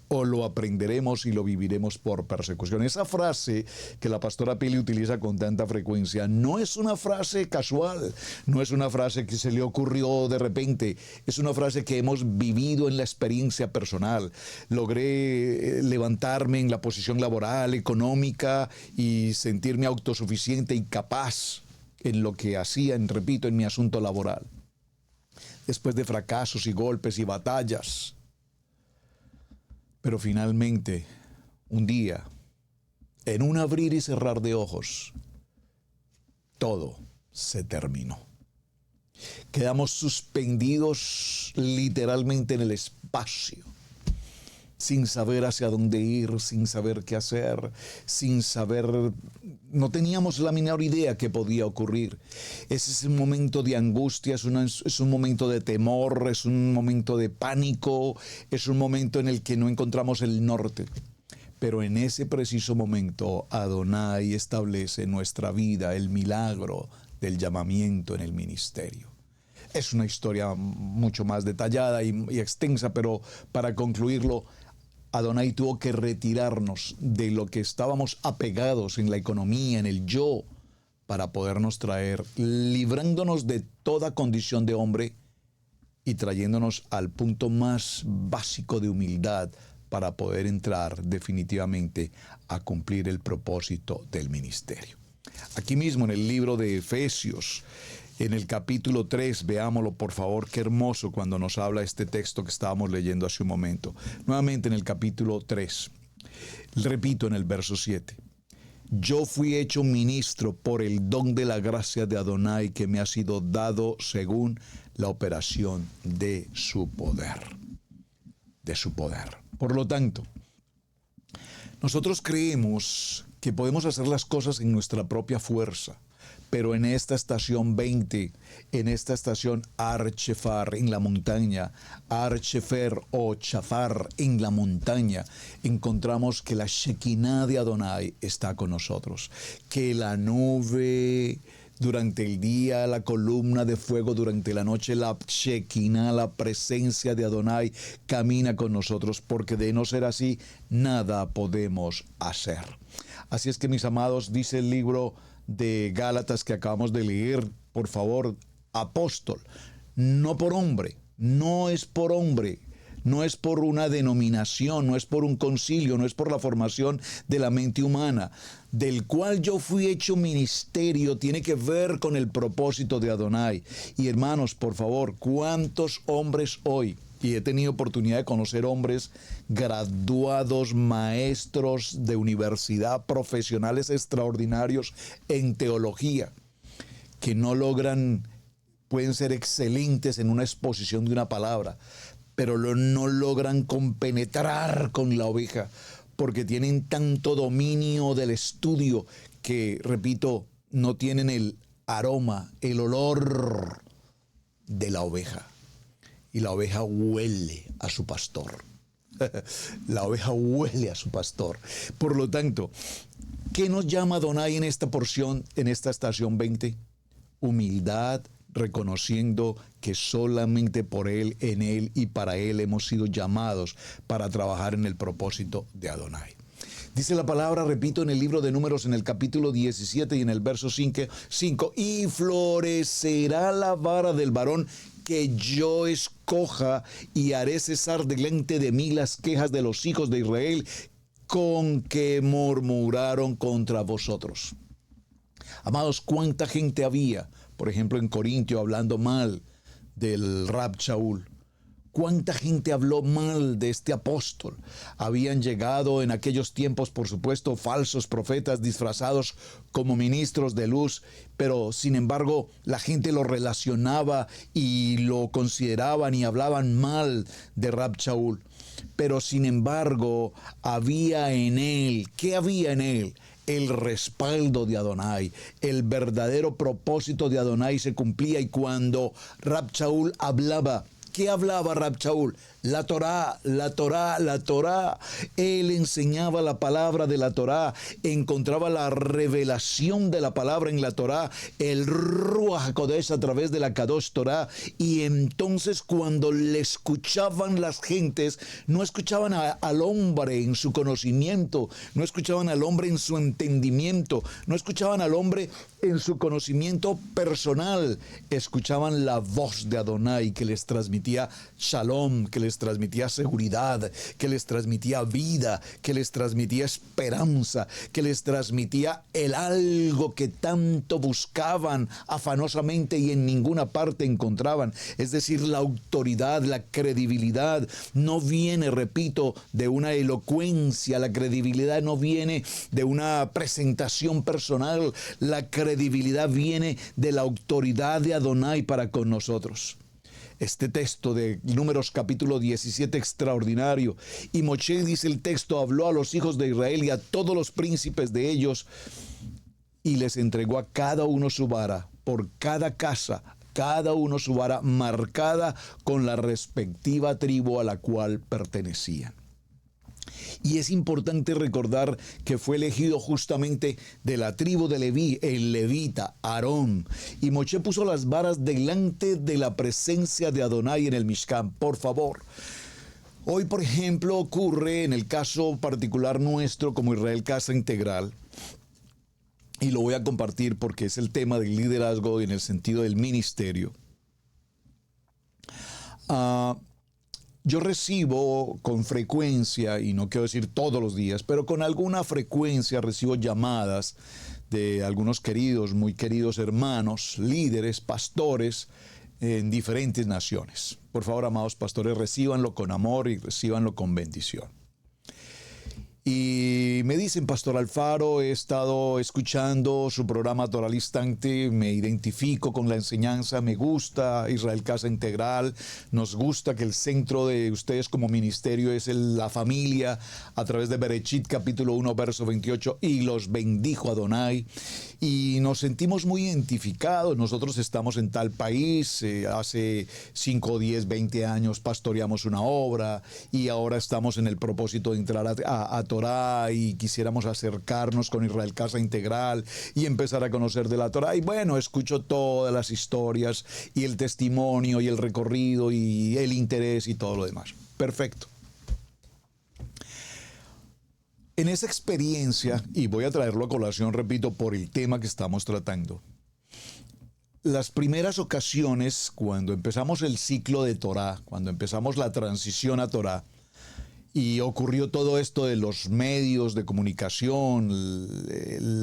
o lo aprenderemos y lo viviremos por persecución. Esa frase que la pastora Pili utiliza con tanta frecuencia no es una frase casual, no es una frase que se le ocurrió de repente, es una frase que hemos vivido en la experiencia personal. Logré levantarme en la posición laboral, económica, y sentirme autosuficiente y capaz en lo que hacía, repito, en mi asunto laboral. Después de fracasos y golpes y batallas. Pero finalmente, un día, en un abrir y cerrar de ojos, todo se terminó. Quedamos suspendidos literalmente en el espacio, sin saber hacia dónde ir, sin saber qué hacer, no teníamos la menor idea qué podía ocurrir. Ese es un momento de angustia, es un momento de temor, es un momento de pánico, es un momento en el que no encontramos el norte. Pero en ese preciso momento, Adonai establece en nuestra vida el milagro del llamamiento en el ministerio. Es una historia mucho más detallada y extensa, pero para concluirlo, Adonai tuvo que retirarnos de lo que estábamos apegados en la economía, en el yo, para podernos traer, librándonos de toda condición de hombre y trayéndonos al punto más básico de humildad para poder entrar definitivamente a cumplir el propósito del ministerio. Aquí mismo en el libro de Efesios, en el capítulo 3, veámoslo por favor, qué hermoso cuando nos habla este texto que estábamos leyendo hace un momento. Nuevamente en el capítulo 3, repito en el verso 7. Yo fui hecho ministro por el don de la gracia de Adonai que me ha sido dado según la operación de su poder. De su poder. Por lo tanto, nosotros creemos que podemos hacer las cosas en nuestra propia fuerza, pero en esta estación 20, en esta estación Archefar en la montaña, Archefer o Chafar en la montaña, encontramos que la Shekinah de Adonai está con nosotros, que la nube durante el día, la columna de fuego durante la noche, la Shekinah, la presencia de Adonai camina con nosotros, porque de no ser así, nada podemos hacer. Así es que, mis amados, dice el libro de Gálatas que acabamos de leer, por favor, apóstol, no por hombre, no es por hombre, no es por una denominación, no es por un concilio, no es por la formación de la mente humana, del cual yo fui hecho ministerio, tiene que ver con el propósito de Adonai. Y hermanos, por favor, ¿cuántos hombres hoy? Y he tenido oportunidad de conocer hombres graduados, maestros de universidad, profesionales extraordinarios en teología, que no logran, pueden ser excelentes en una exposición de una palabra, pero no logran compenetrar con la oveja, porque tienen tanto dominio del estudio que, repito, no tienen el aroma, el olor de la oveja. Y la oveja huele a su pastor. La oveja huele a su pastor. Por lo tanto, ¿qué nos llama Adonai en esta porción, en esta estación 20? Humildad, reconociendo que solamente por Él, en Él y para Él hemos sido llamados para trabajar en el propósito de Adonai. Dice la palabra, repito, en el libro de Números, en el capítulo 17 y en el verso 5, y florecerá la vara del varón que yo escoja, y haré cesar delante de mí las quejas de los hijos de Israel con que murmuraron contra vosotros. Amados, ¿cuánta gente había, por ejemplo, en Corintio, hablando mal del Rab Shaul? ¿Cuánta gente habló mal de este apóstol? Habían llegado en aquellos tiempos, por supuesto, falsos profetas disfrazados como ministros de luz, pero sin embargo la gente lo relacionaba y lo consideraban y hablaban mal de Rab Shaul. Pero sin embargo había en él, ¿qué había en él? El respaldo de Adonai, el verdadero propósito de Adonai se cumplía, y cuando Rab Shaul hablaba, ¿qué hablaba Rab Shaul? La Torá, la Torá, la Torá. Él enseñaba la palabra de la Torá, encontraba la revelación de la palabra en la Torá, el Ruach HaKodesh a través de la Kadosh Torá. Y entonces cuando le escuchaban las gentes, no escuchaban al hombre en su conocimiento, no escuchaban al hombre en su entendimiento, no escuchaban al hombre en su conocimiento personal, escuchaban la voz de Adonai que les transmitía shalom, que les transmitía seguridad, que les transmitía vida, que les transmitía esperanza, que les transmitía el algo que tanto buscaban afanosamente y en ninguna parte encontraban. Es decir, la autoridad, la credibilidad no viene, repito, de una elocuencia, la credibilidad no viene de una presentación personal, la credibilidad viene de la autoridad de Adonai para con nosotros. Este texto de Números capítulo 17 extraordinario. Y Moshe, dice el texto, habló a los hijos de Israel y a todos los príncipes de ellos, y les entregó a cada uno su vara, por cada casa, cada uno su vara marcada con la respectiva tribu a la cual pertenecían. Y es importante recordar que fue elegido justamente de la tribu de Leví, el levita, Aarón. Y Moshe puso las varas delante de la presencia de Adonai en el Mishkan. Por favor. Hoy, por ejemplo, ocurre en el caso particular nuestro como Israel Casa Integral, y lo voy a compartir porque es el tema del liderazgo en el sentido del ministerio. Yo recibo con frecuencia, y no quiero decir todos los días, pero con alguna frecuencia recibo llamadas de algunos queridos, muy queridos hermanos, líderes, pastores en diferentes naciones. Por favor, amados pastores, recíbanlo con amor y recíbanlo con bendición. Y me dicen, Pastor Alfaro, he estado escuchando su programa Torá al Instante, me identifico con la enseñanza, me gusta Israel Casa Integral, nos gusta que el centro de ustedes como ministerio es la familia a través de Berechit capítulo 1 verso 28, y los bendijo Adonai, y nos sentimos muy identificados. Nosotros estamos en tal país, hace 5, 10, 20 años pastoreamos una obra y ahora estamos en el propósito de entrar a Torá, y quisiéramos acercarnos con Israel Casa Integral y empezar a conocer de la Torá. Y bueno, escucho todas las historias y el testimonio y el recorrido y el interés y todo lo demás. Perfecto. En esa experiencia, y voy a traerlo a colación, repito, por el tema que estamos tratando, las primeras ocasiones cuando empezamos el ciclo de Torá, cuando empezamos la transición a Torá, y ocurrió todo esto de los medios de comunicación,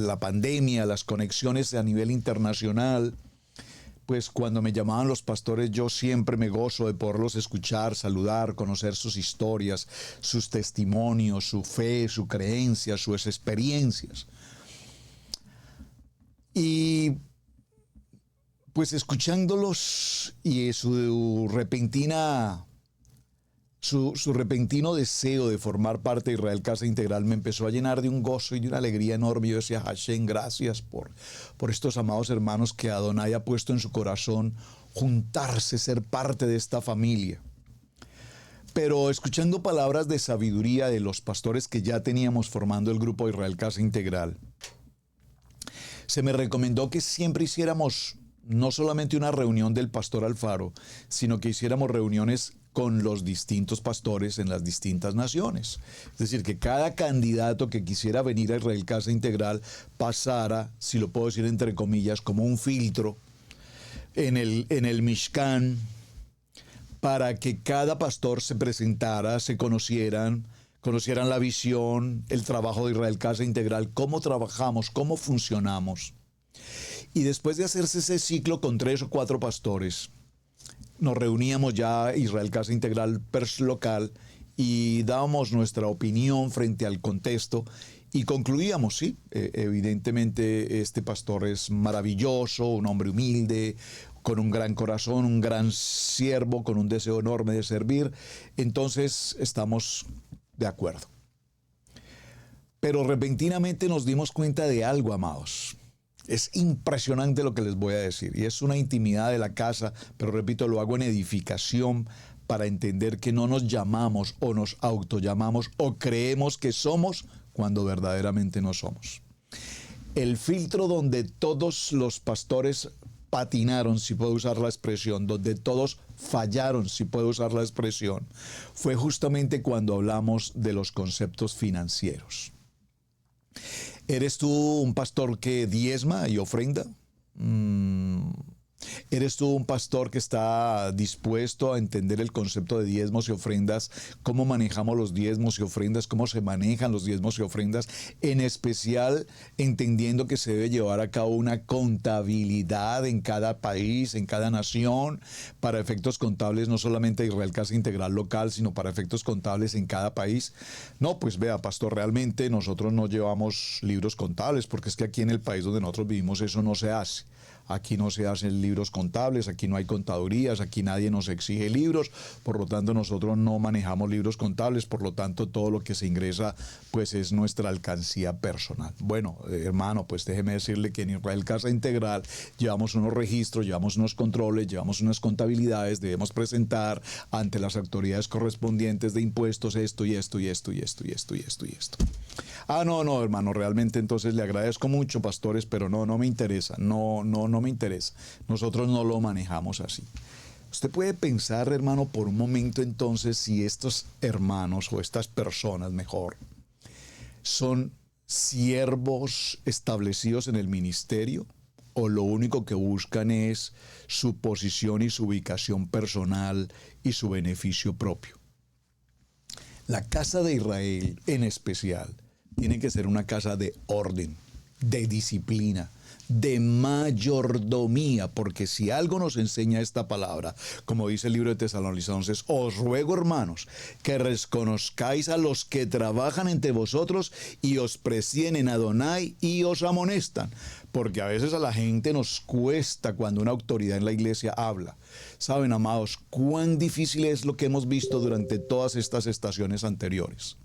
la pandemia, las conexiones a nivel internacional, pues cuando me llamaban los pastores, yo siempre me gozo de poderlos escuchar, saludar, conocer sus historias, sus testimonios, su fe, su creencia, sus experiencias. Y pues escuchándolos y su repentino deseo de formar parte de Israel Casa Integral me empezó a llenar de un gozo y de una alegría enorme. Yo decía, Hashem, gracias por estos amados hermanos que Adonai ha puesto en su corazón juntarse, ser parte de esta familia. Pero escuchando palabras de sabiduría de los pastores que ya teníamos formando el grupo de Israel Casa Integral, se me recomendó que siempre hiciéramos no solamente una reunión del pastor Alfaro, sino que hiciéramos reuniones con los distintos pastores en las distintas naciones. Es decir, que cada candidato que quisiera venir a Israel Casa Integral pasara, si lo puedo decir entre comillas, como un filtro en el Mishkan, para que cada pastor se presentara, se conocieran la visión, el trabajo de Israel Casa Integral, cómo trabajamos, cómo funcionamos. Y después de hacerse ese ciclo con 3 o 4 pastores, nos reuníamos ya Israel Casa Integral local y dábamos nuestra opinión frente al contexto y concluíamos, sí, evidentemente este pastor es maravilloso, un hombre humilde, con un gran corazón, un gran siervo, con un deseo enorme de servir. Entonces estamos de acuerdo. Pero repentinamente nos dimos cuenta de algo, amados. Es impresionante lo que les voy a decir, y es una intimidad de la casa, pero repito, lo hago en edificación para entender que no nos llamamos o nos autollamamos o creemos que somos cuando verdaderamente no somos. El filtro donde todos los pastores patinaron, si puedo usar la expresión, donde todos fallaron, si puedo usar la expresión, fue justamente cuando hablamos de los conceptos financieros. ¿Eres tú un pastor que diezma y ofrenda? ¿Eres tú un pastor que está dispuesto a entender el concepto de diezmos y ofrendas? ¿Cómo manejamos los diezmos y ofrendas? ¿Cómo se manejan los diezmos y ofrendas? En especial entendiendo que se debe llevar a cabo una contabilidad en cada país, en cada nación, para efectos contables no solamente de Israel Casa Integral local, sino para efectos contables en cada país. No, pues vea, pastor, realmente nosotros no llevamos libros contables, porque es que aquí en el país donde nosotros vivimos eso no se hace. Aquí no se hacen libros contables, aquí no hay contadurías, aquí nadie nos exige libros, por lo tanto nosotros no manejamos libros contables, por lo tanto todo lo que se ingresa pues es nuestra alcancía personal. Bueno, hermano, pues déjeme decirle que en Israel Casa Integral llevamos unos registros, llevamos unos controles, llevamos unas contabilidades, debemos presentar ante las autoridades correspondientes de impuestos esto y esto y esto y esto y esto y esto y esto. Ah, no, hermano, realmente entonces le agradezco mucho, pastores, pero no me interesa, no me interesa. Nosotros no lo manejamos así. Usted puede pensar, hermano, por un momento entonces si estos hermanos o estas personas, mejor, son siervos establecidos en el ministerio o lo único que buscan es su posición y su ubicación personal y su beneficio propio. La casa de Israel, en especial, tiene que ser una casa de orden, de disciplina, de mayordomía, porque si algo nos enseña esta palabra, como dice el libro de Tesalonicenses, os ruego, hermanos, que reconozcáis a los que trabajan entre vosotros y os presiden en Adonai y os amonestan, porque a veces a la gente nos cuesta cuando una autoridad en la iglesia habla. Saben, amados, cuán difícil es lo que hemos visto durante todas estas estaciones anteriores.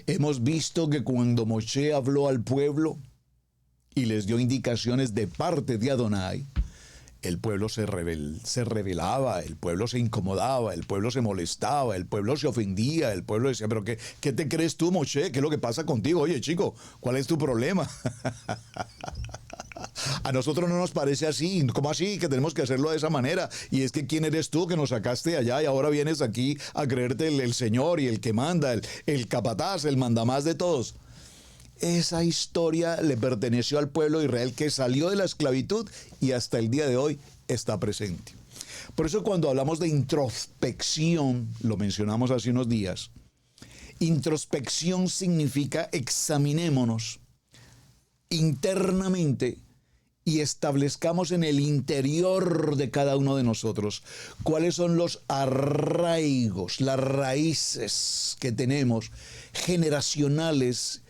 Hemos visto que cuando Moshe habló al pueblo y les dio indicaciones de parte de Adonai, el pueblo se rebelaba, el pueblo se incomodaba, el pueblo se molestaba, el pueblo se ofendía, el pueblo decía, pero ¿qué te crees tú, Moshe? ¿Qué es lo que pasa contigo? Oye, chico, ¿cuál es tu problema? A nosotros no nos parece así. ¿Cómo así? Que tenemos que hacerlo de esa manera. Y es que ¿quién eres tú que nos sacaste de allá y ahora vienes aquí a creerte el Señor y el que manda, el capataz, el mandamás de todos? Esa historia le perteneció al pueblo de Israel que salió de la esclavitud y hasta el día de hoy está presente. Por eso cuando hablamos de introspección, lo mencionamos hace unos días, introspección significa examinémonos internamente y establezcamos en el interior de cada uno de nosotros cuáles son los arraigos, las raíces que tenemos generacionales,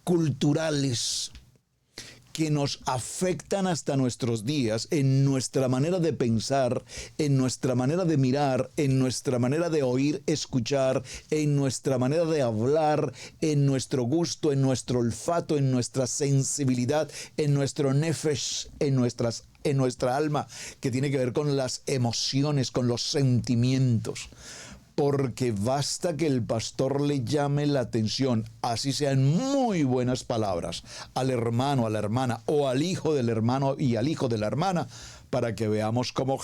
culturales, que nos afectan hasta nuestros días en nuestra manera de pensar, en nuestra manera de mirar, en nuestra manera de oír, escuchar, en nuestra manera de hablar, en nuestro gusto, en nuestro olfato, en nuestra sensibilidad, en nuestro nefesh, en nuestra alma, que tiene que ver con las emociones, con los sentimientos. Porque basta que el pastor le llame la atención, así sean muy buenas palabras, al hermano, a la hermana, o al hijo del hermano y al hijo de la hermana, para que veamos cómo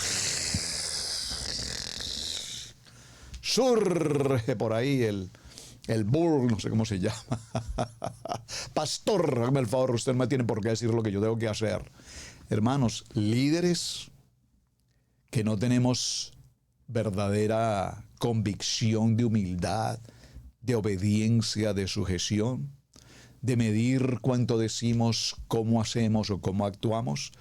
surge por ahí el burro, no sé cómo se llama. Pastor, hágame el favor, usted no me tiene por qué decir lo que yo tengo que hacer. Hermanos, líderes que no tenemos verdadera convicción de humildad, de obediencia, de sujeción, de medir cuánto decimos, cómo hacemos o cómo actuamos.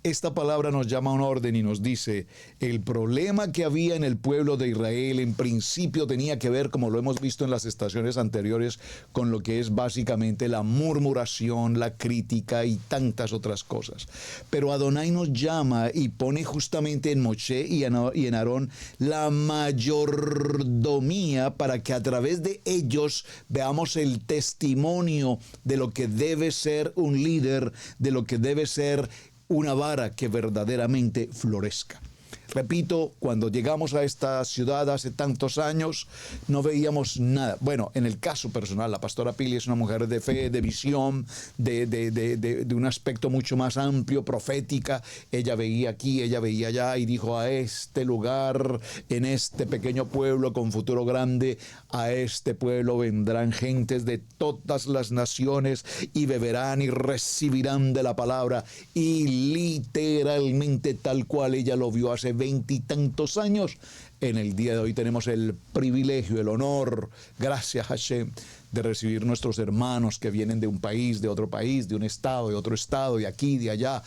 Esta palabra nos llama a un orden y nos dice, el problema que había en el pueblo de Israel en principio tenía que ver, como lo hemos visto en las estaciones anteriores, con lo que es básicamente la murmuración, la crítica y tantas otras cosas. Pero Adonai nos llama y pone justamente en Moshe y en Aarón la mayordomía para que a través de ellos veamos el testimonio de lo que debe ser un líder, de lo que debe ser una vara que verdaderamente florezca. Repito, cuando llegamos a esta ciudad hace tantos años, no veíamos nada. Bueno, en el caso personal, la pastora Pili es una mujer de fe, de visión, de un aspecto mucho más amplio, profética. Ella veía aquí, ella veía allá y dijo, a este lugar, en este pequeño pueblo con futuro grande, a este pueblo vendrán gentes de todas las naciones y beberán y recibirán de la palabra. Y literalmente tal cual ella lo vio hace 20 y tantos años, en el día de hoy tenemos el privilegio, el honor, gracias a Hashem, de recibir nuestros hermanos que vienen de un país, de otro país, de un estado, de otro estado, de aquí, de allá,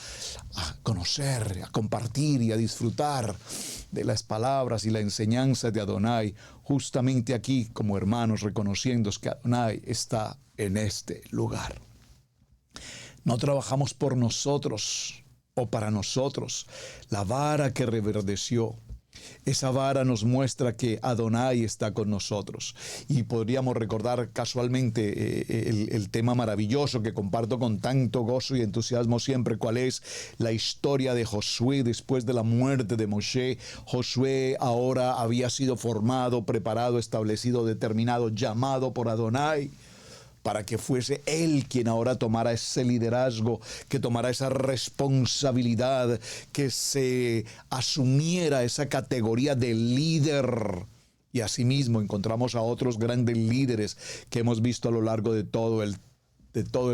a conocer, a compartir y a disfrutar de las palabras y la enseñanza de Adonai, justamente aquí como hermanos, reconociendo que Adonai está en este lugar. No trabajamos por nosotros o para nosotros. La vara que reverdeció, esa vara nos muestra que Adonai está con nosotros. Y podríamos recordar casualmente el tema maravilloso que comparto con tanto gozo y entusiasmo siempre, cuál es la historia de Josué después de la muerte de Moshe. Josué ahora había sido formado, preparado, establecido, determinado, llamado por Adonai, para que fuese él quien ahora tomara ese liderazgo, que tomara esa responsabilidad, que se asumiera esa categoría de líder. Y asimismo encontramos a otros grandes líderes que hemos visto a lo largo de todo el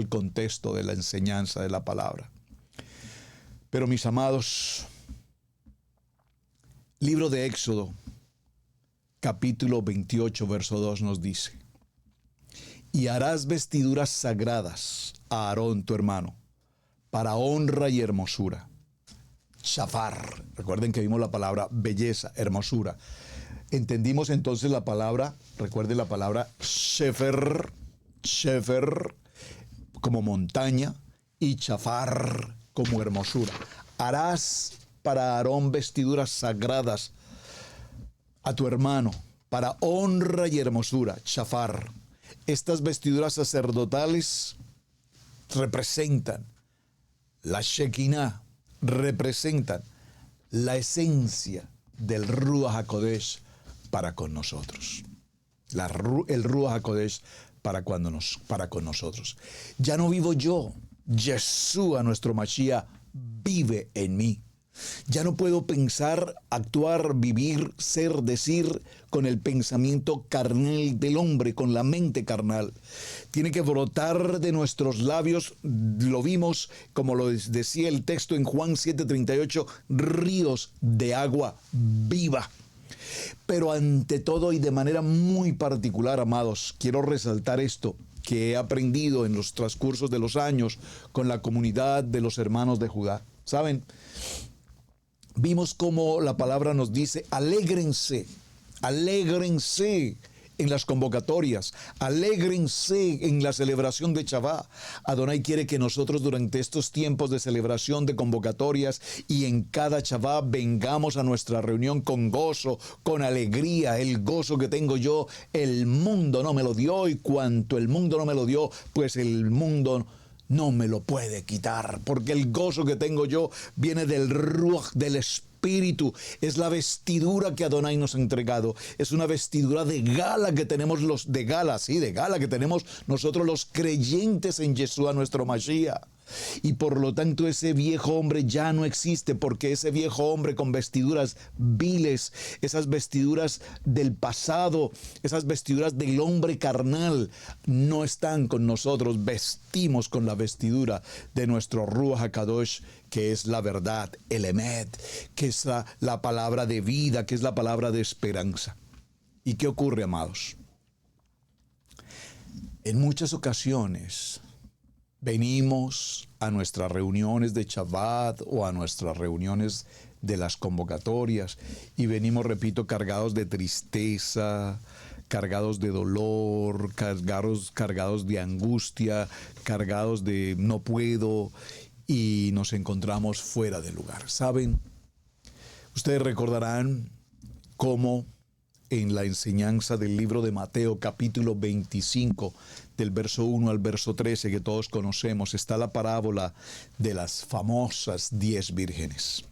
contexto de la enseñanza de la palabra. Pero mis amados, libro de Éxodo, capítulo 28, verso 2 nos dice, Y harás vestiduras sagradas a Aarón tu hermano, para honra y hermosura. Shafar. Recuerden que vimos la palabra belleza, hermosura. Entendimos entonces la palabra, recuerden la palabra shefer, como montaña, y chafar como hermosura. Harás para Aarón vestiduras sagradas a tu hermano, para honra y hermosura, chafar. Estas vestiduras sacerdotales representan la Shekinah, representan la esencia del Ruach HaKodesh para con nosotros. El Ruach HaKodesh para con nosotros. Ya no vivo yo, Yeshua, nuestro Mashiach, vive en mí. Ya no puedo pensar, actuar, vivir, ser, decir con el pensamiento carnal del hombre, con la mente carnal. Tiene que brotar de nuestros labios, lo vimos, como lo decía el texto en Juan 7:38, ríos de agua viva. Pero ante todo y de manera muy particular, amados, quiero resaltar esto que he aprendido en los transcursos de los años con la comunidad de los hermanos de Judá. ¿Saben? Vimos cómo la palabra nos dice, alégrense en las convocatorias, alégrense en la celebración de Shabbat. Adonai quiere que nosotros durante estos tiempos de celebración de convocatorias y en cada Shabbat vengamos a nuestra reunión con gozo, con alegría. El gozo que tengo yo, el mundo no me lo dio, y cuanto el mundo no me lo dio, pues el mundo no me lo puede quitar, porque el gozo que tengo yo viene del Ruach, del Espíritu. Es la vestidura que Adonai nos ha entregado. Es una vestidura de gala que tenemos de gala que tenemos nosotros los creyentes en Yeshua, nuestro Mashiach. Y por lo tanto ese viejo hombre ya no existe, porque ese viejo hombre con vestiduras viles, esas vestiduras del pasado, esas vestiduras del hombre carnal, no están con nosotros. Vestimos con la vestidura de nuestro Ruach HaKadosh, que es la verdad, el Emet, que es la palabra de vida, que es la palabra de esperanza. ¿Y qué ocurre, amados? En muchas ocasiones venimos a nuestras reuniones de Shabbat o a nuestras reuniones de las convocatorias y venimos, repito, cargados de tristeza, cargados de dolor, cargados de angustia, cargados de no puedo, y nos encontramos fuera de lugar. ¿Saben? Ustedes recordarán cómo en la enseñanza del libro de Mateo, capítulo 25, del verso 1 al verso 13, que todos conocemos, está la parábola de las famosas 10 vírgenes.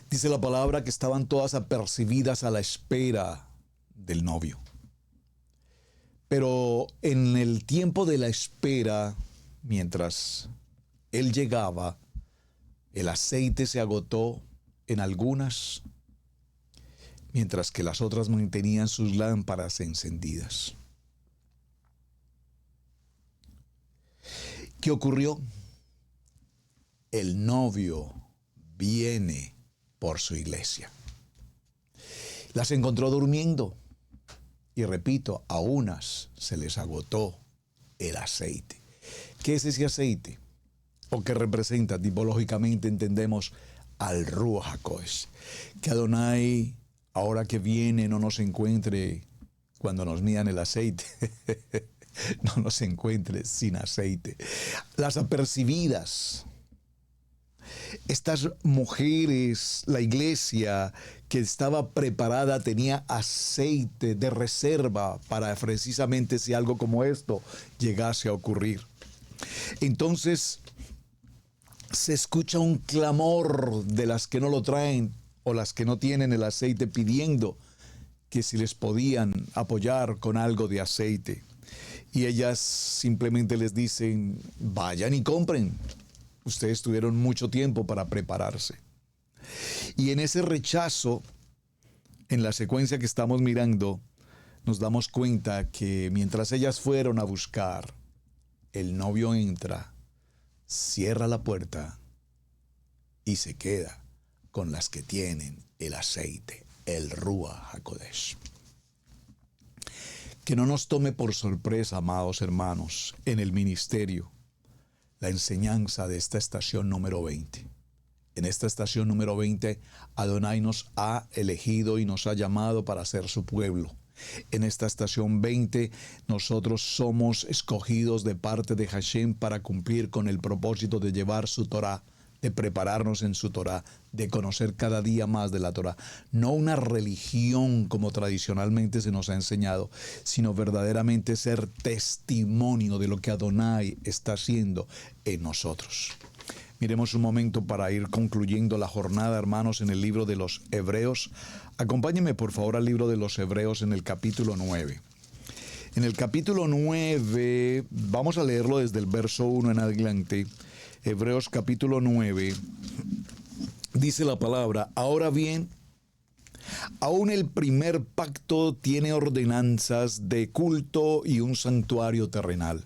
Dice la palabra que estaban todas apercibidas a la espera del novio. Pero en el tiempo de la espera, mientras él llegaba, el aceite se agotó en algunas, mientras que las otras mantenían sus lámparas encendidas. ¿Qué ocurrió? El novio viene por su iglesia. Las encontró durmiendo. Y repito, a unas se les agotó el aceite. ¿Qué es ese aceite? ¿O qué representa? Tipológicamente entendemos al Ruach HaKodesh. Que Adonai, ahora que viene, no nos encuentre cuando nos midan el aceite. No nos encuentre sin aceite. Las apercibidas, estas mujeres, la iglesia que estaba preparada tenía aceite de reserva para precisamente si algo como esto llegase a ocurrir. Entonces se escucha un clamor de las que no lo traen o las que no tienen el aceite, pidiendo que si les podían apoyar con algo de aceite. Y ellas simplemente les dicen, vayan y compren. Ustedes tuvieron mucho tiempo para prepararse. Y en ese rechazo, en la secuencia que estamos mirando, nos damos cuenta que mientras ellas fueron a buscar, el novio entra, cierra la puerta y se queda con las que tienen el aceite, el Ruach HaKodesh. Que no nos tome por sorpresa, amados hermanos, en el ministerio, la enseñanza de esta estación número 20. En esta estación número 20, Adonai nos ha elegido y nos ha llamado para ser su pueblo. En esta estación 20, nosotros somos escogidos de parte de Hashem para cumplir con el propósito de llevar su Torah, de prepararnos en su Torah, de conocer cada día más de la Torah. No una religión como tradicionalmente se nos ha enseñado, sino verdaderamente ser testimonio de lo que Adonai está haciendo en nosotros. Miremos un momento para ir concluyendo la jornada, hermanos, en el libro de los Hebreos. Acompáñenme, por favor, al libro de los Hebreos en el capítulo 9. En el capítulo 9, vamos a leerlo desde el verso 1 en adelante. Hebreos capítulo 9, dice la palabra: ahora bien, aún el primer pacto tiene ordenanzas de culto y un santuario terrenal,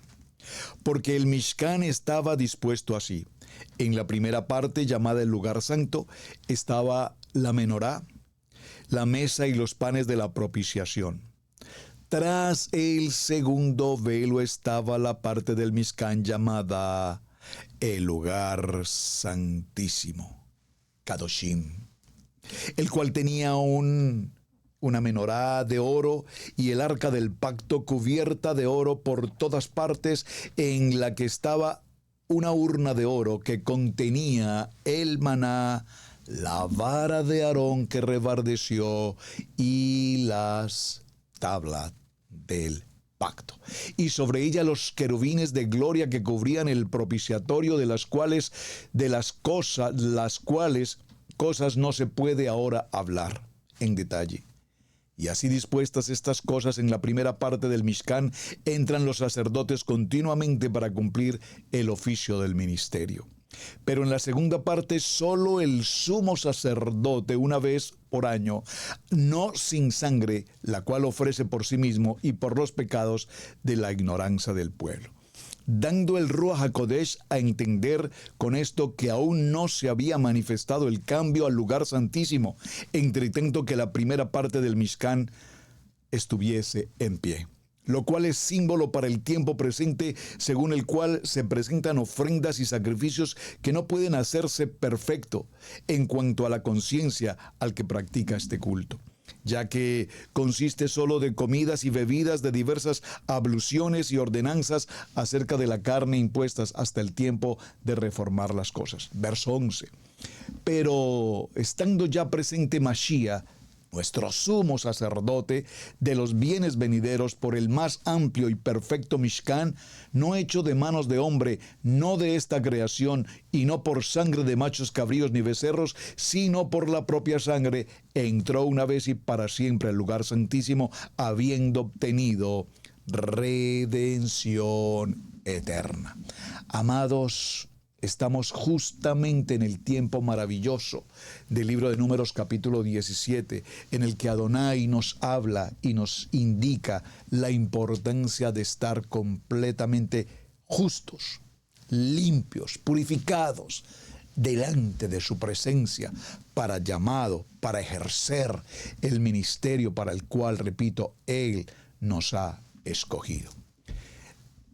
porque el Mishkan estaba dispuesto así. En la primera parte, llamada el lugar santo, estaba la menorá, la mesa y los panes de la propiciación. Tras el segundo velo estaba la parte del Mishkan llamada el lugar santísimo, Kadoshim, el cual tenía una menorá de oro y el arca del pacto cubierta de oro por todas partes, en la que estaba una urna de oro que contenía el maná, la vara de Aarón que reverdeció y las tablas del pacto. Y sobre ella los querubines de gloria que cubrían el propiciatorio, de las cuales cosas no se puede ahora hablar en detalle. Y así dispuestas estas cosas en la primera parte del Mishkan, entran los sacerdotes continuamente para cumplir el oficio del ministerio. Pero en la segunda parte, solo el sumo sacerdote, una vez por año, no sin sangre, la cual ofrece por sí mismo y por los pecados de la ignorancia del pueblo, dando el Ruach HaKodesh a entender con esto que aún no se había manifestado el cambio al lugar santísimo, entre tanto que la primera parte del Mishkan estuviese en pie, lo cual es símbolo para el tiempo presente, según el cual se presentan ofrendas y sacrificios que no pueden hacerse perfecto en cuanto a la conciencia al que practica este culto, ya que consiste solo de comidas y bebidas, de diversas abluciones y ordenanzas acerca de la carne impuestas hasta el tiempo de reformar las cosas. Verso 11. Pero estando ya presente Mashiach, nuestro sumo sacerdote de los bienes venideros, por el más amplio y perfecto Mishkan, no hecho de manos de hombre, no de esta creación, y no por sangre de machos cabríos ni becerros, sino por la propia sangre, entró una vez y para siempre al lugar santísimo, habiendo obtenido redención eterna. Amados, estamos justamente en el tiempo maravilloso del libro de Números capítulo 17, en el que Adonai nos habla y nos indica la importancia de estar completamente justos, limpios, purificados delante de su presencia para ejercer el ministerio para el cual, repito, Él nos ha escogido.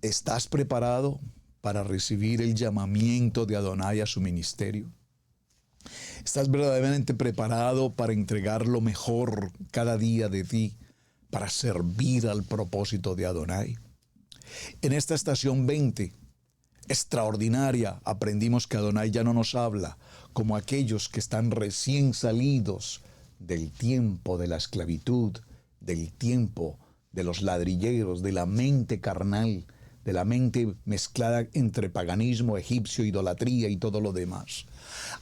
¿Estás preparado para recibir el llamamiento de Adonai a su ministerio? ¿Estás verdaderamente preparado para entregar lo mejor cada día de ti para servir al propósito de Adonai? En esta estación 20, extraordinaria, aprendimos que Adonai ya no nos habla como aquellos que están recién salidos del tiempo de la esclavitud, del tiempo de los ladrilleros, de la mente carnal, de la mente mezclada entre paganismo, egipcio, idolatría y todo lo demás.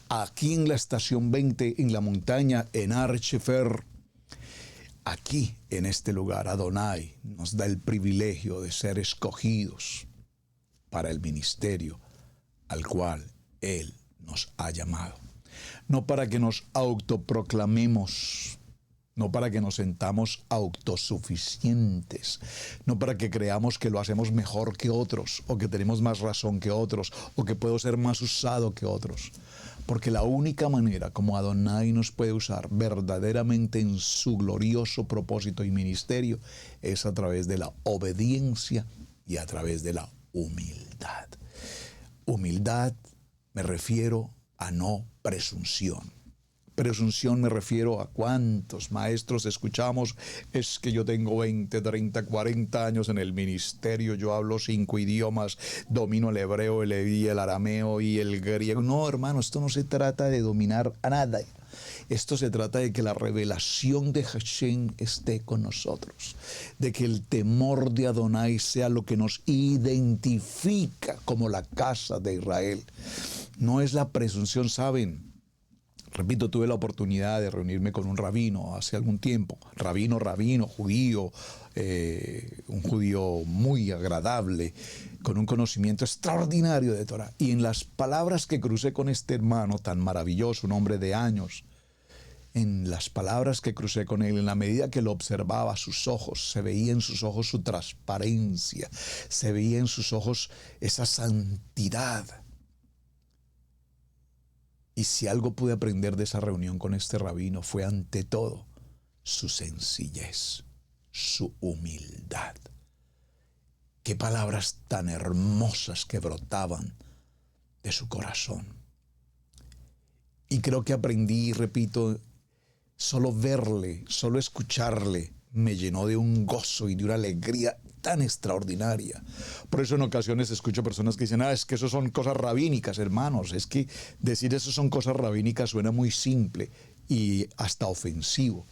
Aquí en la estación 20, en la montaña, en Har Shefer, aquí en este lugar, Adonai nos da el privilegio de ser escogidos para el ministerio al cual Él nos ha llamado. No para que nos autoproclamemos no para que nos sentamos autosuficientes, no para que creamos que lo hacemos mejor que otros, o que tenemos más razón que otros, o que puedo ser más usado que otros. Porque la única manera como Adonai nos puede usar verdaderamente en su glorioso propósito y ministerio es a través de la obediencia y a través de la humildad. Humildad me refiero a no presunción. Presunción me refiero a cuántos maestros escuchamos, es que yo tengo 20, 30, 40 años en el ministerio, yo hablo 5 idiomas, domino el hebreo, el arameo y el griego. No, hermano, esto no se trata de dominar a nada. Esto se trata de que la revelación de Hashem esté con nosotros, de que el temor de Adonai sea lo que nos identifica como la casa de Israel. No es la presunción, ¿saben? Repito, tuve la oportunidad de reunirme con un rabino hace algún tiempo, rabino, judío, un judío muy agradable, con un conocimiento extraordinario de Torah. Y en las palabras que crucé con este hermano tan maravilloso, un hombre de años, en las palabras que crucé con él, en la medida que lo observaba, sus ojos, se veía en sus ojos su transparencia, se veía en sus ojos esa santidad. Y si algo pude aprender de esa reunión con este rabino fue ante todo su sencillez, su humildad. Qué palabras tan hermosas que brotaban de su corazón. Y creo que aprendí, repito, solo verle, solo escucharle, me llenó de un gozo y de una alegría tan extraordinaria. Por eso en ocasiones escucho personas que dicen, es que eso son cosas rabínicas, hermanos. Es que decir eso son cosas rabínicas suena muy simple y hasta ofensivo.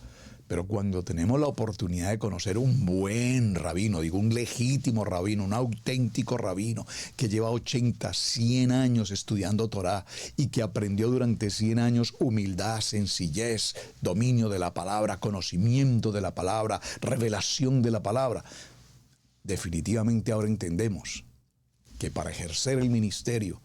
Pero cuando tenemos la oportunidad de conocer un buen rabino, digo un legítimo rabino, un auténtico rabino que lleva 80, 100 años estudiando Torah y que aprendió durante 100 años humildad, sencillez, dominio de la palabra, conocimiento de la palabra, revelación de la palabra, definitivamente ahora entendemos que para ejercer el ministerio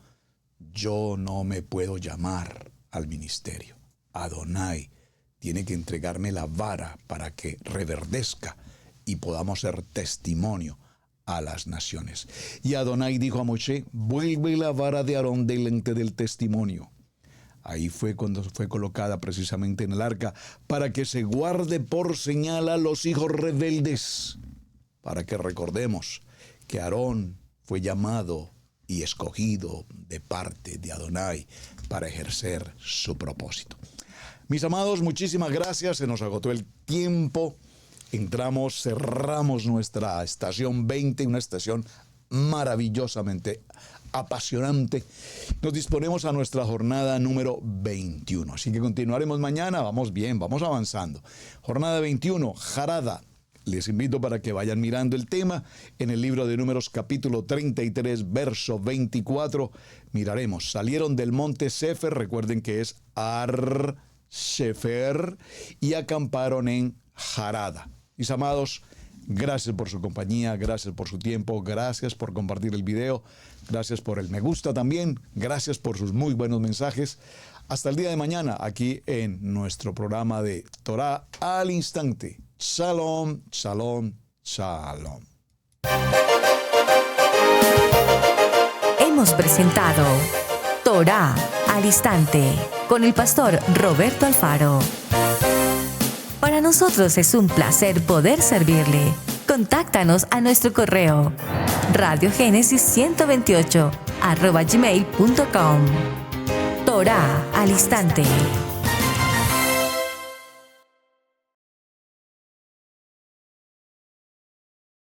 yo no me puedo llamar al ministerio. Adonai tiene que entregarme la vara para que reverdezca y podamos ser testimonio a las naciones. Y Adonai dijo a Moshe, vuelve la vara de Aarón delante del testimonio. Ahí fue cuando fue colocada precisamente en el arca para que se guarde por señal a los hijos rebeldes. Para que recordemos que Aarón fue llamado y escogido de parte de Adonai para ejercer su propósito. Mis amados, muchísimas gracias. Se nos agotó el tiempo. Cerramos nuestra estación 20, una estación maravillosamente apasionante. Nos disponemos a nuestra jornada número 21. Así que continuaremos mañana. Vamos bien, vamos avanzando. Jornada 21, Jarada. Les invito para que vayan mirando el tema en el libro de Números capítulo 33, verso 24. Miraremos, salieron del monte Sefer, recuerden que es Ar Shefer, y acamparon en Jarada. Mis amados, gracias por su compañía, gracias por su tiempo, gracias por compartir el video, gracias por el me gusta también, gracias por sus muy buenos mensajes. Hasta el día de mañana aquí en nuestro programa de Torah al Instante. Shalom, shalom, shalom. Hemos presentado Torah al Instante con el pastor Roberto Alfaro. Para nosotros es un placer poder servirle. Contáctanos a nuestro correo radiogenesis128@gmail.com. Torah al Instante.